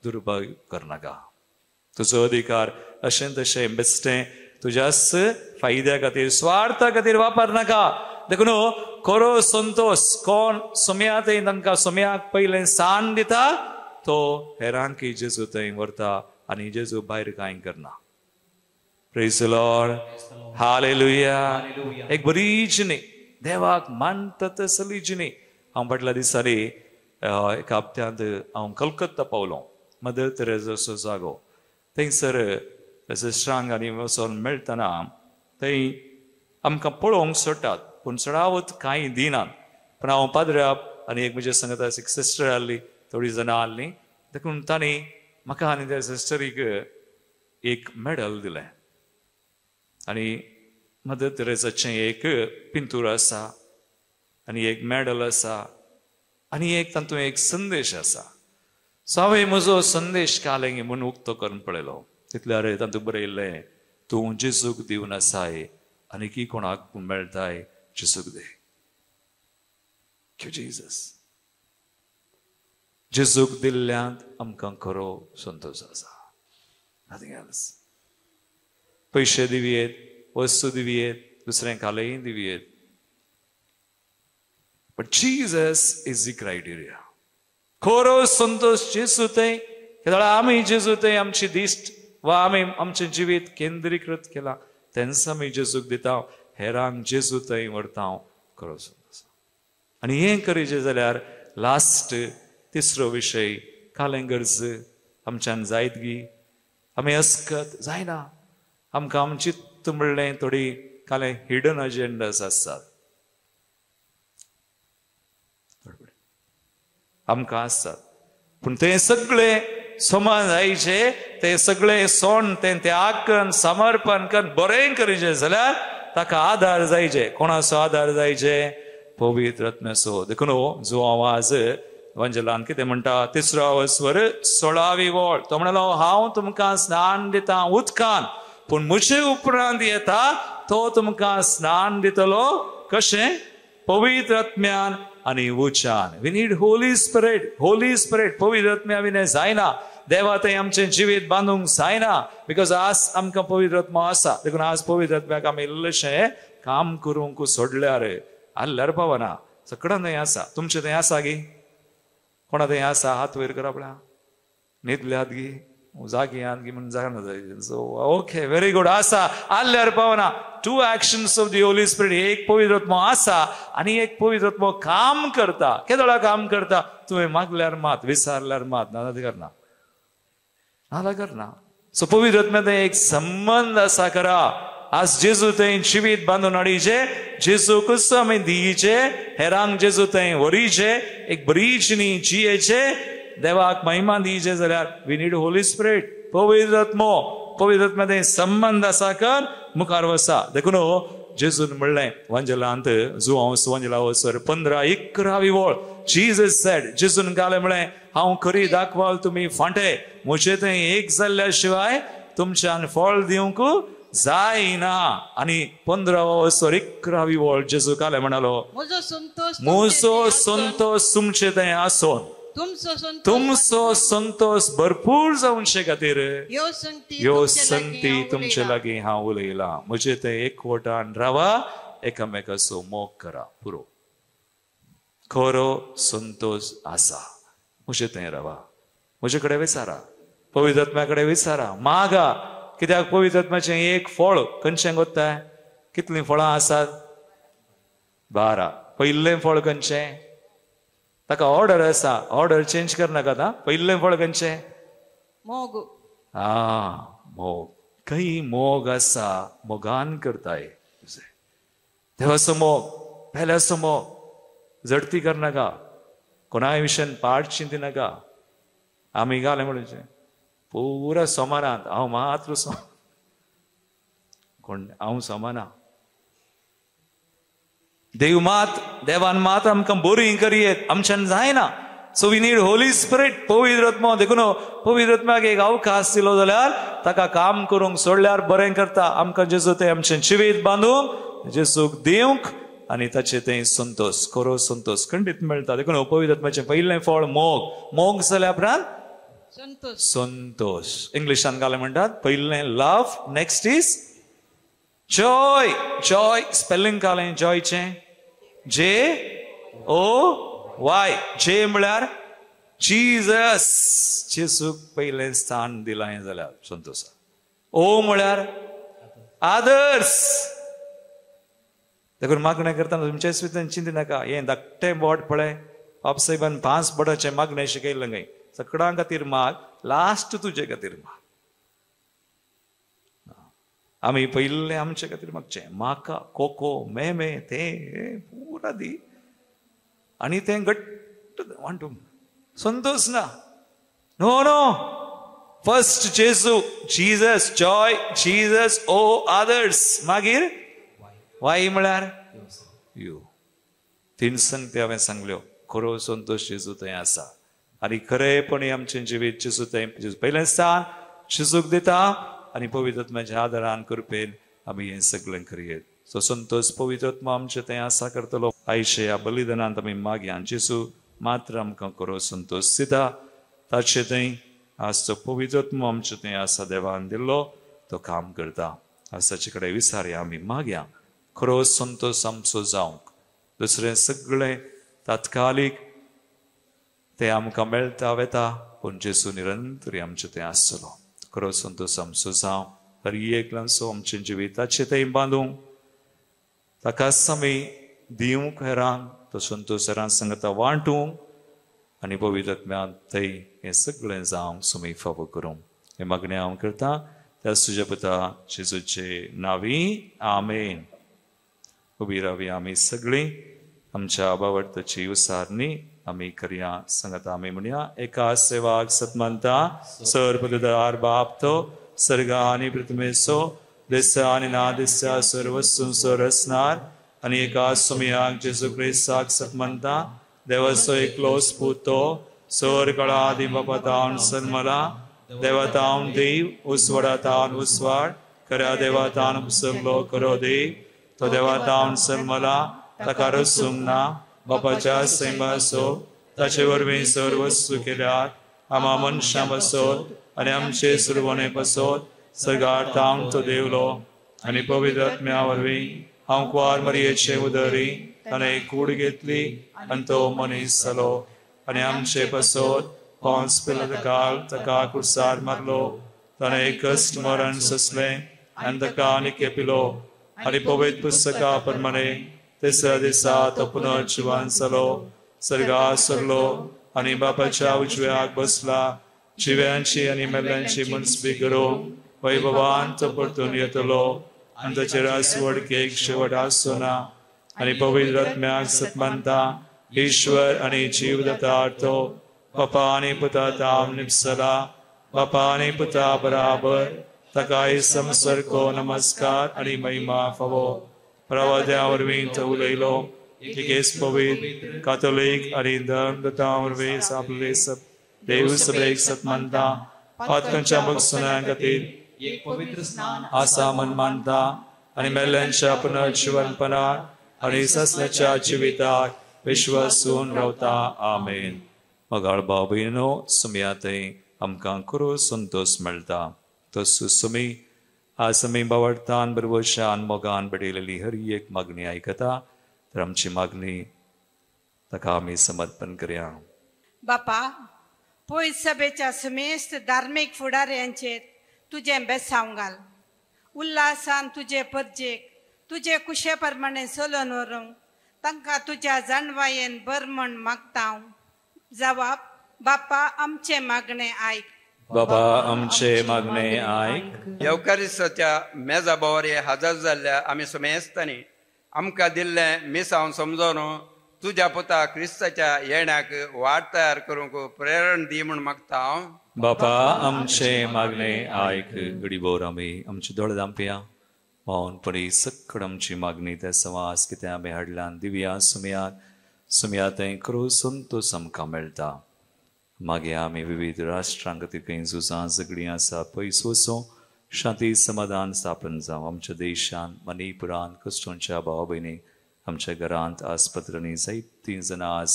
दुरुपयोग करनाका तुजो अधिकार अशें तशें बेश्टें तुज्याच फायद्या खातीर स्वार्था खातीर वापरनाका देखून खरो संतोष कोण सोम्यात तांकां सोम्याक पयलें सान दिता तो हेरांकी जेजू थंय व्हरता आनी जेजू भायर कांय करना प्रेज द लॉर्ड हालेलुया एक बरी जिणी देवाक मानता तसली जिणी हांव फाटल्या दिसांनी एका हप्त्यांत हांव कलकत्ता पावलो मदर तेरेसाचो जागो थंयसर सिस्टरांक आनी वचोन मेळटना थंय आमकां पळोवंक सोडटात पूण चडावत कांय दिनात पूण हांव पाद्र्याप आनी एक म्हजे सांगता एक सिस्टर आहली थोडी जाणां आहलीं देखून तांणी म्हाका आनी त्या सिस्टरीक एक मेडल दिलें आनी मदर तेरेसाचें एक पिंतूर आसा आनी एक मेडल आसा आनी एक तातूंत एक संदेश आसा सो हांवें म्हजो संदेश कालें म्हूण उक्तो करून पळयलो तितल्यार तातूंत बरयल्लें तूं जेजूक दिवन आसाय आनी की कोणाक मेळटाय जेजूक दे जीजस जेजूक दिल्ल्यांत आमकां खरो संतोश आसा नथिंग एल्स पैसे दिवयेत वस्तू दिवयेत दुसऱ्यांक कालय दिवयेत but Jesus is the criteria खरो संतोष जेजू थंय केवळ आमी जेजू थंय आमची दिश्ट वा आमी आमचें जिवीत केंद्रीकृत केलां तेन्ना आमी जेजूक दिता हेरांक जेजू थंय व्हरता खरो संतोष आनी हें करीत जाल्यार लास्ट तिसरो विशय कालें गरज आमच्यान जायत गी आमी अस्कत जायना आमकां आमची म्हणलें थोडी कालें हिडन अजेंडास आसतात आमकां आसतात. पूण ते सगळे सोमान जायचे, ते सगळे सोण ते त्याग करून समर्पण करून बरें करीचे जाल्यार ताका आधार जायचे. कोणाचो आधार जायचे? पवित्र आत्म्याचो. देखून जो आवाज वंजलान कितें म्हणटा, 3रो स्वर 16वी ओळ, तो म्हणलो हांव तुमकां स्नान दिता उदकान, पूण म्हजे उपरांत येता तो तुमकां स्नान दितलो कशें? पवित्र आत्म्यान आनी उज्यान. We need holy spirit. Holy spirit पवित्र आत्म्या विना जायना. देवा थंय आमचें जिवीत बांदूंक जायना, बिकॉज आज आमकां पवित्र आत्मा आसा. देखून आज पवित्र आत्म्याक आमी इल्लेशें काम करूंक सोडल्यार आल्ल्यार पावना. सगळ्यां थंय आसा. तुमचें थंय आसा गी? कोणा थंय आसा? हात वयर करा पळया. न्हिदल्यात गी, जागियात गी म्हणून जायना थंय. So okay, very good. आसा आल्ल्यार पावना. 2 actions of the Holy spirit. एक पवित्र आत्मा आसा आनी एक पवित्र आत्मा काम करता. केदोळा काम करता? तुवें मागल्यार मात, विचारल्यार मात, नाजाल्यार करना, नाजाल्यार करना. सो पवित्र आत्म्याचो एक संबंध आसा खरा. आज जेजू थंय जिवीत बांदून हाडीचे, जेजू कसो आमी दियेचे, हेरांक जेजू थंय व्हरीचे, एक बरी जिणी जियेचे, देवाक महिमा दियेचे जाल्यार वी नीड होली स्पिरीट. पवित्र आत्मो, पवित्र आत्म्याचो संबंध आसा कर मुखार वसा. देखून जेजून म्हणलें वंजलांत, जो हांव वंजला वचर 15-11वी ओळ, जीसस सेड, जेजून गालें म्हळें हांव खरी दाखवाल तुमी फांटे, म्हजे थंय एक जाल्ल्या शिवाय तुमच्यान फळ दिवंक जायना. आनी 15वा वचर 11वी ओळ जेजू गालें म्हणालो, म्हजो संतोष तुमचे थंय आसोन तुमचो संतोष भरपूर जावचे खातीर ह्यो संगती तुमचे लागीं हांव उलयला. म्हजे थंय एकवटान रावा, एकामेकाचो मोग करा. पुरो खरो संतोष आसा. म्हजे थंय रावा, म्हजे कडेन विचारा, पवित्र आत्म्या कडेन विचारा, मागा. कित्याक पवित्र आत्म्याचें एक फळ खंयचें कोत्ताय? कितलीं फळां आसात? 12. पयलें फळ खंयचें? ताका ऑर्डर आसा, ऑर्डर चेंज करनाका. ना, पयलें फळ खंयचें? मोग. मोग. काही मोग आसा, मोगान करताय. देवाचो मोग, पेल्याचो मोग. झडती करनाका, कोणाय विशयान पाड चिंतिनाका. आमी घाले म्हणचे पुरा सोमानांत, हांव मात्र कोण हांव सोमाना. देवान मात आमकां बरी करियेत, आमच्यान जायना. So we need holy spirit. पवित्र आत्मा. देखून पवित्र आत्म्याक एक अवकाश दिलो जाल्यार ताका काम करूंक सोडल्यार बरें करता. आमकां जेजू थंय आमचें जिवीत बांदूंक, जेजूक दिवंक आनी ताचे थंय संतोष, खरो संतोष खंडीत मेळटा. देखून पवित्र आत्म्याचें पयलें फळ मोग. मोग जाल्या उपरांत संतोष. इंग्लिशान घाले म्हणटात पयलें love, next is joy. Joy spelling घालें जॉयचें JOY. जे म्हळ्यार जीजस. जेजूक पयलें स्थान दिलां जाल्यार संतोष. ओ म्हळ्यार आदर्स. देखून मागणें करतना तुमच्या स्वितान चिंतिनाका, हें धाकटें बोट पळय, बाबसाहेबान 5 बोटाचें मागणें शिकयलें खंय. सगळ्यां खातीर माग, लास्ट तुजे खातीर माग. आमी पयलें आमचे खातीर मागचें. म्हाका कोको मे तें पुरा दी आनी तें घट्ट वांटून संतोष ना. नो नो, फर्स्ट जेजू, जीजस, जॉय, जीजस, ओ आदर्स, मागीर वाय म्हळ्यार यू. 3 संगती हांवें सांगल्यो. खरो संतोष जेजू थंय आसा. आनी खरेपणी आमचें जिवीत जेजू थंय पयलें स्थान जेजूक दिता आनी पवित्र आत्म्याच्या आदारान कृपेन आमी हें सगळें करियेत. सो संतोष पवित्र आत्मा आमचे थंय आसा करतलो. आयचे ह्या बलिदानांत आमी मागया, जेजू मात्र आमकां खरो संतोष दिता. ताचे थंय आज तो पवित्र आत्मा आमचे थंय आसा, देवान दिल्लो, तो काम करता. आज ताचे कडेन विचारया, आमी मागया खरो संतोष आमचो जावंक. दुसरें सगळें तात्कालीक ते आमकां मेळटा वेता, पूण जेजू निरंतरी आमचे थंय आसतलो. खरो संतोष आमचो जावं. हर एकल्यांचो आमचे जिविताचे थंय बांदूंक, ताकाच आमी दिवंक हेरांक, तो संतोश हेरां सांगता वांटूंक आनी पवित्र आत्म्यान थंय हें सगळें जावंक सुमी फावो करूंक. हें मागणें हांव करतां त्या तुज्या पुता जेजूचे नांवी. आमेन. उबी रावया आमी सगळीं आमच्या आबावडताची उसारणी आम्ही करया सांगता आम्ही म्हणया एका सेवाक सतमंता सर पददार बापतो सर्ग आणि पृथ्वीसो दिस आणि ना दिस्या सर्वस्व सरसनार आणि एका सुमयाक जेजू ख्रिस्ताक सतमंता देवसो एकलोस पुतो सोर कळादि बपतान सन्मला देवतान देव उसवडतान उसवाड करा देवतान उपसर्गलो करो दे तो देवतान सन्मला तकार सुमना बापाच्या सैमासो ताचे वरवीं सर्वस्व केल्यात आम्हा मनशां बसोत आणि आमचे सुरवणे बसोत सर्गार तावन तो देवलो आणि पवित्र आत्म्या वरवीं हांव कुवार मरियेचे उदरी ताणें कूड घेतली आनी तो मनीस जालो आणि आमचे बसोत पोंस पिलाताकाल ताका कुर्सार मारलो ताणें कश्ट मरण सोंसलें आनी ताका निके पिलो आणि पवित्र पुस्तका प्रमाणे तिसऱ्या दिसा तो पुनः जिवंत जालो सर्गार सरलो आणि बापाच्या उजव्याक बसला जिव्यांची आणि मेल्ल्यांची मनसबी करूंक वैभवान तो परतून येतलो आणि ताचे रासवडकेक शेवट आसना आणि पवित्र आत्म्याक सतमंता ईश्वर आणि जीवदाता तो बापा आणि पुता ताम निपसला बापा आणि पुता बराबर ताकाय समसरको नमस्कार आणि महिमा फावो प्रवाद्या वरवीं तो उलयलो एकेच पवित्र कातोलीक आणि धर्मदाता वरवीं आपले सब देव सगळेक सतमंता पातकांच्या बक्षुना खातीर एक पवित्र स्नान आसा मन मानता आणि मेल्ल्यांच्या पुनर्जीवनपणात आणि ससण्याच्या जिवितात विश्वासून रावता आमेन. मगाळ भाव भयणो सुमयातय आमकां करू संतोष मेळटा तसो सुमी आज आमी बावडतान बरवशान मोगान बडयलेली हरी एक मागणी आयकता तर आमची मागणी ताका आमी समर्पण करया. बापा पयस सभेच्या समेस्त धार्मीक फुडाऱ्यांचेर तुझे बेसांव घाल उल्हासान तुझे परजेक तुझे कुशे प्रमाणे चलोवन व्हरूंक तांकां तुज्या जाणवायेन बर म्हण मागता. जवाब बापा आमचे मागणे आयक. बाबा आमचे मागणे आयक. येवकारिस्ताच्या मेजा बोवारे हजर जाल्ल्या आमी समेस्तांनी आमकां दिल्लें मिसांव समजोवन तुज्या पुता क्रिस्ताच्या येण्याक वाट तयार करूंक प्रेरण दी म्हूण मागता हांव. बापा आमचे मागणे आयक. गडीभोर आमी आमचे दोळे दांपया मौनपणी सक्कड आमची मागणी ते समास कितें आमी हाडल्यान दिवया सुमयात करू संतोष आमकां मेळटा. मागे आमी विविध राष्ट्रां खातीर खंय झुजां झगडीं आसा पयस वचूं शांती समाधान स्थापन जावं. आमच्या देशान मणिपुरान कश्टोंच्या भाव भयणी आमच्या घरांत आस्पत्रांनी जायतीं जाणां आज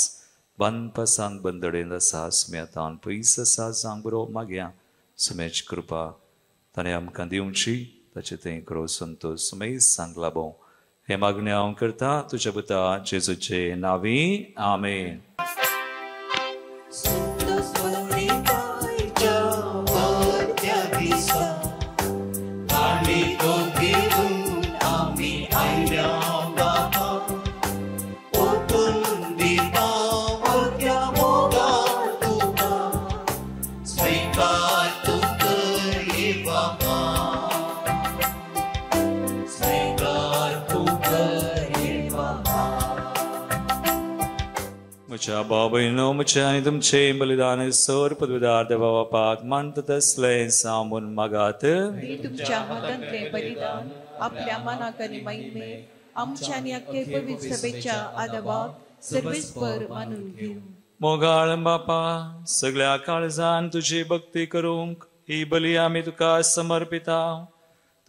बांदपासान बंदडेन आसा. सुमयातान पयस आसा जावंक बरो मागया सुमेची कृपा ताणें आमकां दिवची ताचे थंय करो संतोष सुमेज सांग लाभो. हे मागणी हांव करता तुज्या पुता जेजूचे नांवी आमेन. म्हज्या भाव भयणो म्हजे आनी तुमचे बलिदान सर पदवीदार देवा बापाक मानता तसलें सामून मागात. तुमच्या मतांतले बलिदान आपल्या मनाक आनी महिमे आमच्या आनी अख्खे पवित्र सभेच्या आदवाक सर्वेस्पर मानून घेऊ. मोगाळ बापा सगळ्या काळजान तुजी भक्ती करूंक ही बली आमी तुका समर्पिता.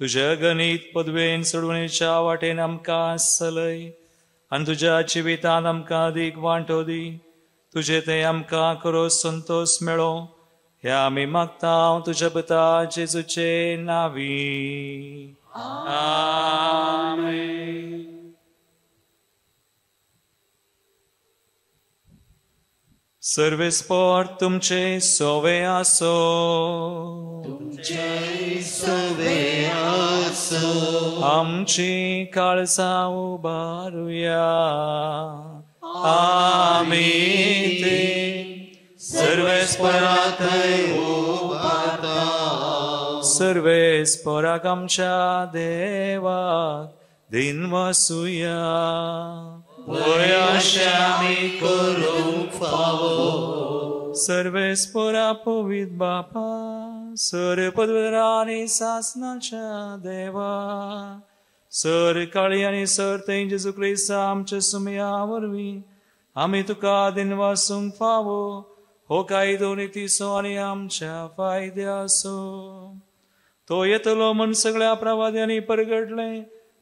तुज्या गणित पदवेन सोडवणेच्या वाटेन आमकां चलय आनी तुज्या जिवितान आमकां अदीक वांटो दी. तुजे ते आमकां करो संतोष मेळो हे आमी मागता तुज्या पुता जेजूचे नांवी आमेन. सर्वेस्पर तुमचे सोवे आसो. आमची काळजां उबारुया आमी सर्वेस्पराक आमच्या देवाक दिन वसूया. पोयाशे आमी करूंक फावो. सर्वेस्परा पवित बापा, सर पदवीधरा आनी सासनाच्या देवा, सर काळी आनी सर थंय जेजू क्रिस्त आमच्या सुमया वरवीं आमी तुका दिनवासूंक फावो. हो कायदो नितीसो आनी आमच्या फायद्याचो. तो येतलो म्हण सगळ्या प्रवाद्यांनी परगडले.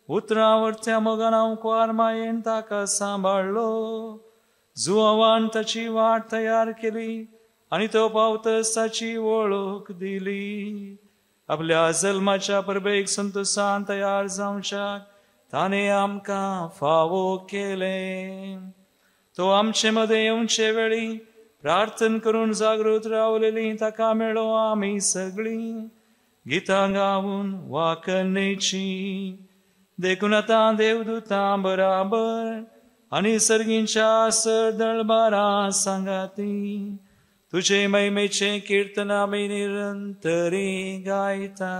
उतरावरच्या मोगान हांव कुवार मायेन ताका सांबाळलो. जुवावान ताची वाट तयार केली आनी तो पावतस ताची वळख दिली. आपल्या जल्माच्या परबेक संतोषान तयार जावच्याक ताणे आमकां फावो केले. तो आमचे मदें येवचे वेळी प्रार्थना करून जागृत रावलेली ताका मेळो आमी सगळीं गितां गावून वाकणेची. देखून आतां देवदूतां बराबर आनी सर्गींच्या सर दळबारां सांगाती तुजे महिमेचे कीर्तन आमी निरंतरी गायता.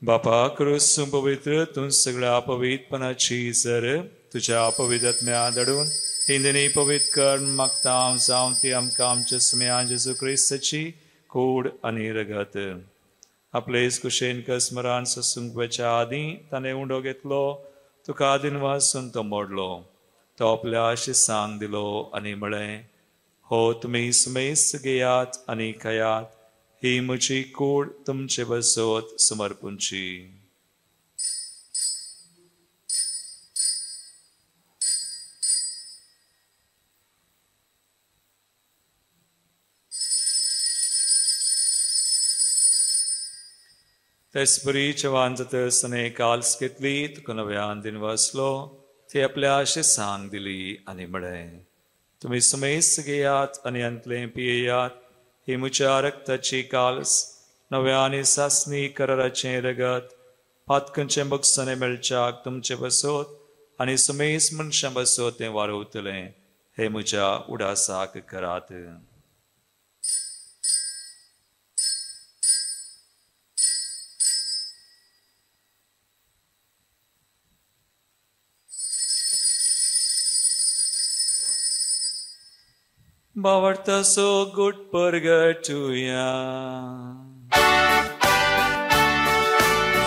बापा क्रिस्तू पवित्र तू सगळ्या पवित्रपणाची सर तुझ्या पवित्रत्म्या दडून हिंदनी पवित्र कर मागता जावं ती आमकां आमच्या सुम्या जेजू क्रिस्ताची कूड आनी रगत आपलेच कुशेन कसमरान ससूंकच्या आदीं ताणें उंडो घेतलो तुका दिनवासून तो मोडलो तो आपल्या शिसांक दिलो आनी म्हळें हो तुमी सुमेस्त घेयात आनी खायात ही म्हजी कूड तुमचे बसत समर्पूंची. तेच बरी जवान जातसताने काल्स घेतली तुका नव्यान दिनवासलो ती आपल्या शिसांक दिली आनी म्हळें तुमी सुमेस्त घेयात आनी अंतलें पियेयात ही म्हज्या रक्ताची काल्स नव्या आनी सासणी कराराचें रगत पातकांचें बक्षाने मेळच्याक तुमचे बसत आनी सुमेस मनशां बसत तें वारवतलें हे म्हज्या उडासाक करात. बावडतासो गुट परगटुया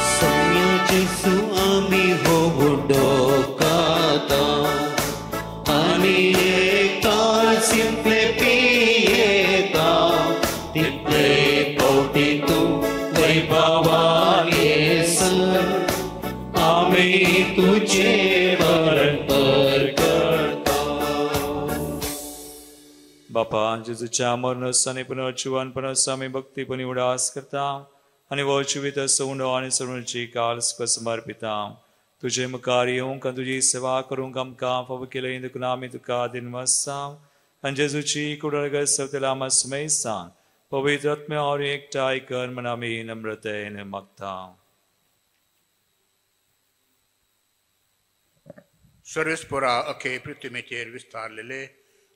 सौम्य जेसू आमी हो बुड्डो काता आनी काल सिंपले पियेता तितले पोटी तूं वैभवान येसन आमी तुजे वरण बापा जेजूच्या मरणस आनी पुनर्जीवनपणस आमी भक्तीपणी उडास करता आनी वो जिवीत सोंडो आनी सोडूची काल्स समर्पिता तुजे मुखार येवंक आनी तुजी सेवा करूंक आमकां फावो केले देखून आमी तुका दिनवासा आनी जेजूची कुडरगत सवतेला आमा सुमेसान पवित्र आत्म्या और एकठांय कर म्हण आमी नम्रतेन मागता. सर्वेस्परा अखे पृथ्वीचेर विस्तारलेले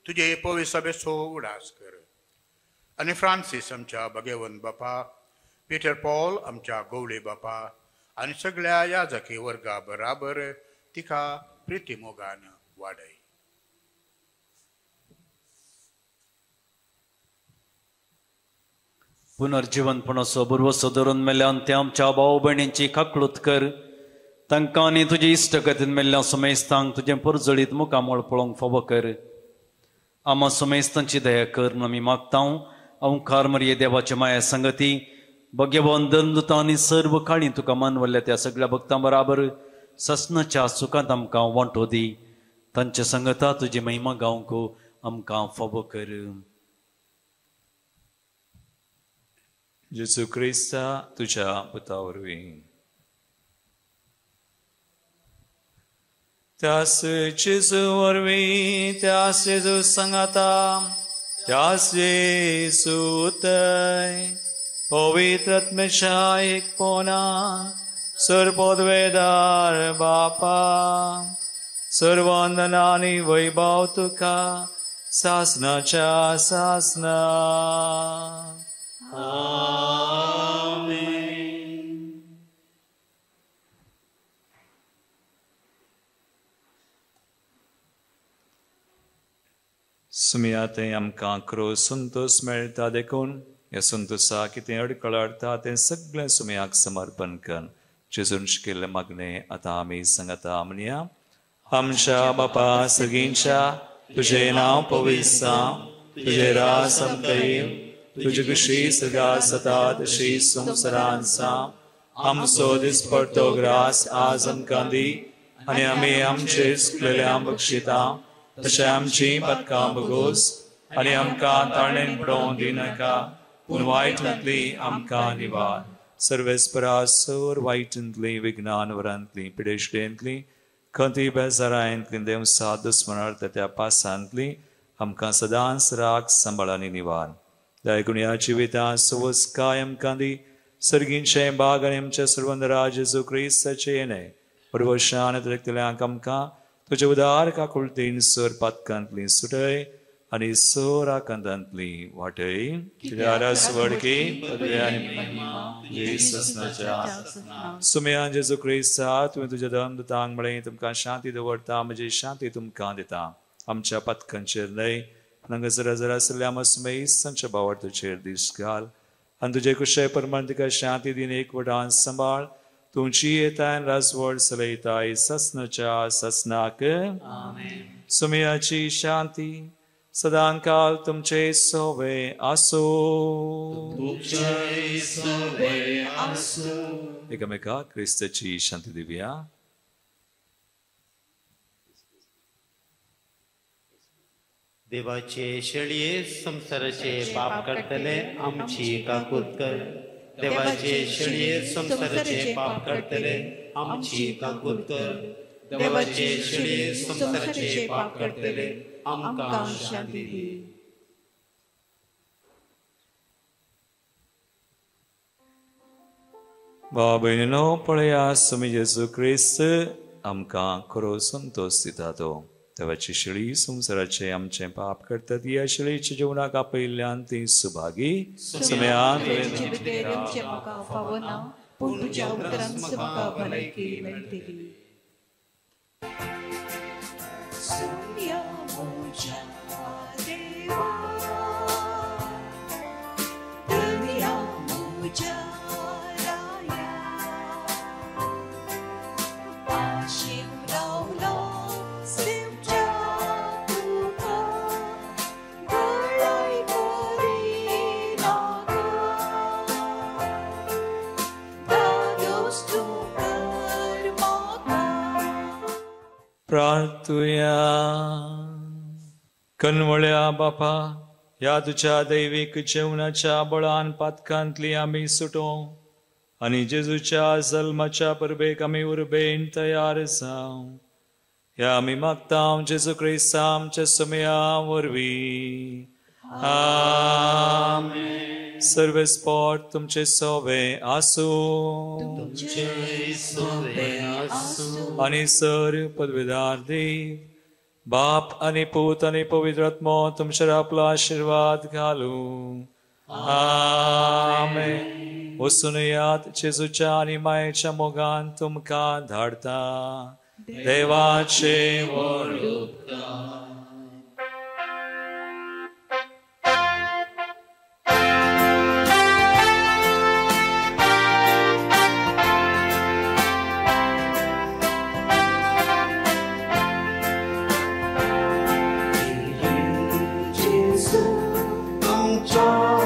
तुझे पवित्र सभेचो उडास कर आनी फ्रांसीस आमच्या भगेवन बापा पीटर पॉल आमच्या गवळे बापा आनी सगळ्या याजकी वर्गा बराबर तिका प्रितीमोगान वाडय. पुनर्जीवनपणाचो बुरवसो धरून मेल्यान ते आमच्या भाव भयणींची काकळूत कर. तांकां आनी तुजे इश्टगतीन मेल्ल्या सुमेस्तांक तुजें परजळीत मुखामळ पळोवंक फावो कर. आम्हा सुमेस्तांची दया कर म्हूण आमी मागता. ओंकार मरिये देवाचे माया संगती भगवान दंदुता आनी सर्व काळी तुका मानवल्ल्या त्या सगळ्या भक्तां बराबर ससनाच्या सुखांत आमकां वांटो दी. तांच्या संगता तुजी महिमा गावंक आमकां फावो कर. जेजू क्रिस्ता तुझ्या पुता वरवीं त्यास जेजू वरवीं त्यास जेजू संगाता त्यास जेजू उतय पवित्र आत्म्याच्या एकपणा सर्वोदवेदार बापा सर्ववंदना आनी वैभव तुका सासनाच्या सासना. सुमियाते आमकां क्रो संतोष मेळटा देखून ह्या संतोषा कितें अडकळ आडटा तें सगळें सुमयाक समर्पण कर. जेजून शिकिल्ले मागणें आतां आमी सांगता म्हणया. आमच्या बापा सगळींच्या तुजें नांव पवित्र जावं, तुजें राज आमकां येवं, तुजी कशी सदा सता तशी संवसारांत जावं. आमचो दिसपडटो ग्रास आज आमकां दी आनी आमी आमचे चुकलेल्यांक बक्षिता तशें आमची पदकां बगोस आनी आमकां ताळणेन पडोवंक दिनाका पूण वायटांतली आमकां निवार. सर्वेस्परासोर वायटांतली विघ्नान वरांतली पिडेशडेंतली खंती बेजारांतली देवसाद दुस्मनार्थ त्या पासांतली आमकां सदांच राग सांबाळांनी निवार. दयगुण्या जिवितां सुवस काय आमकां दी. सर्गींचे बाग आनी आमच्या सर्वंदरा जेजू क्रिस्ताचे येणे परवशान तरेकतल्यांक आमकां तुजे उदार काकुळतीन सर पातकांतली सुटय आनी सोर आकांतांतली वाटय. सुमयान जेजू क्रिस्ता तुवें तुज्या धर्मदूतांक म्हळें तुमकां शांती दवरता म्हजी शांती तुमकां दिता. आमच्या पथकांचेर न्हय हांगा जरा जरा आसल्या मसमेसांच्या बावर्थाचेर दीस घाल आनी तुजे कुशे परमान तिका शांती दिन एकवटान सांबाळ. तुमची येताय राजवड चलयताय ससनाच्या ससनाक. सुमयाची शांती सदां काल तुमचे सोवे आसो. एकामेकाक क्रिस्ताची शांती दिवया. देवाचे शेळये संसाराचे पाप करतले आमची काकूत कर. देवाचे शेळये संसाराचे पाप करतले आमची काकूत कर. देवाचे शेळये संसाराचे पाप करतले आमकां शांती दी. भाव भयणीनो पळया सुमी जेजू क्रिस्त आमकां खरो संतोष दिता तो. देवाची शेळी संसाराचे आमचे पाप करतात. ह्या शेळीच्या जिवनाक आपयल्ल्यान ती सुभागी. सुमयान पूण तुज्या उतरांत म्हाका भलायकी मेळटली. प्रार्थुया. कनवळ्या बापा ह्या तुझ्या दैविक जेवणाच्या बळान पातकांतली आमी सुटो आनी जेजूच्या जल्माच्या परबेक आमी उर्बेन तयार जावं. ह्या आमी मागता जेजू क्रिस्ता आमच्या सुमया वरवीं. आमेन. सर्व स्पॉट तुमचे सोवे आसो आणि सर पदवीदार देव बाप आणि पूत आणि पवित्र आत्मा तुमच्यावर आपला आशीर्वाद घालू. आमेन. उसुनयात जेजूच्या आणि मायेच्या मोगान तुमकां धाडता देवाचे व्हड उपकार. आमच्या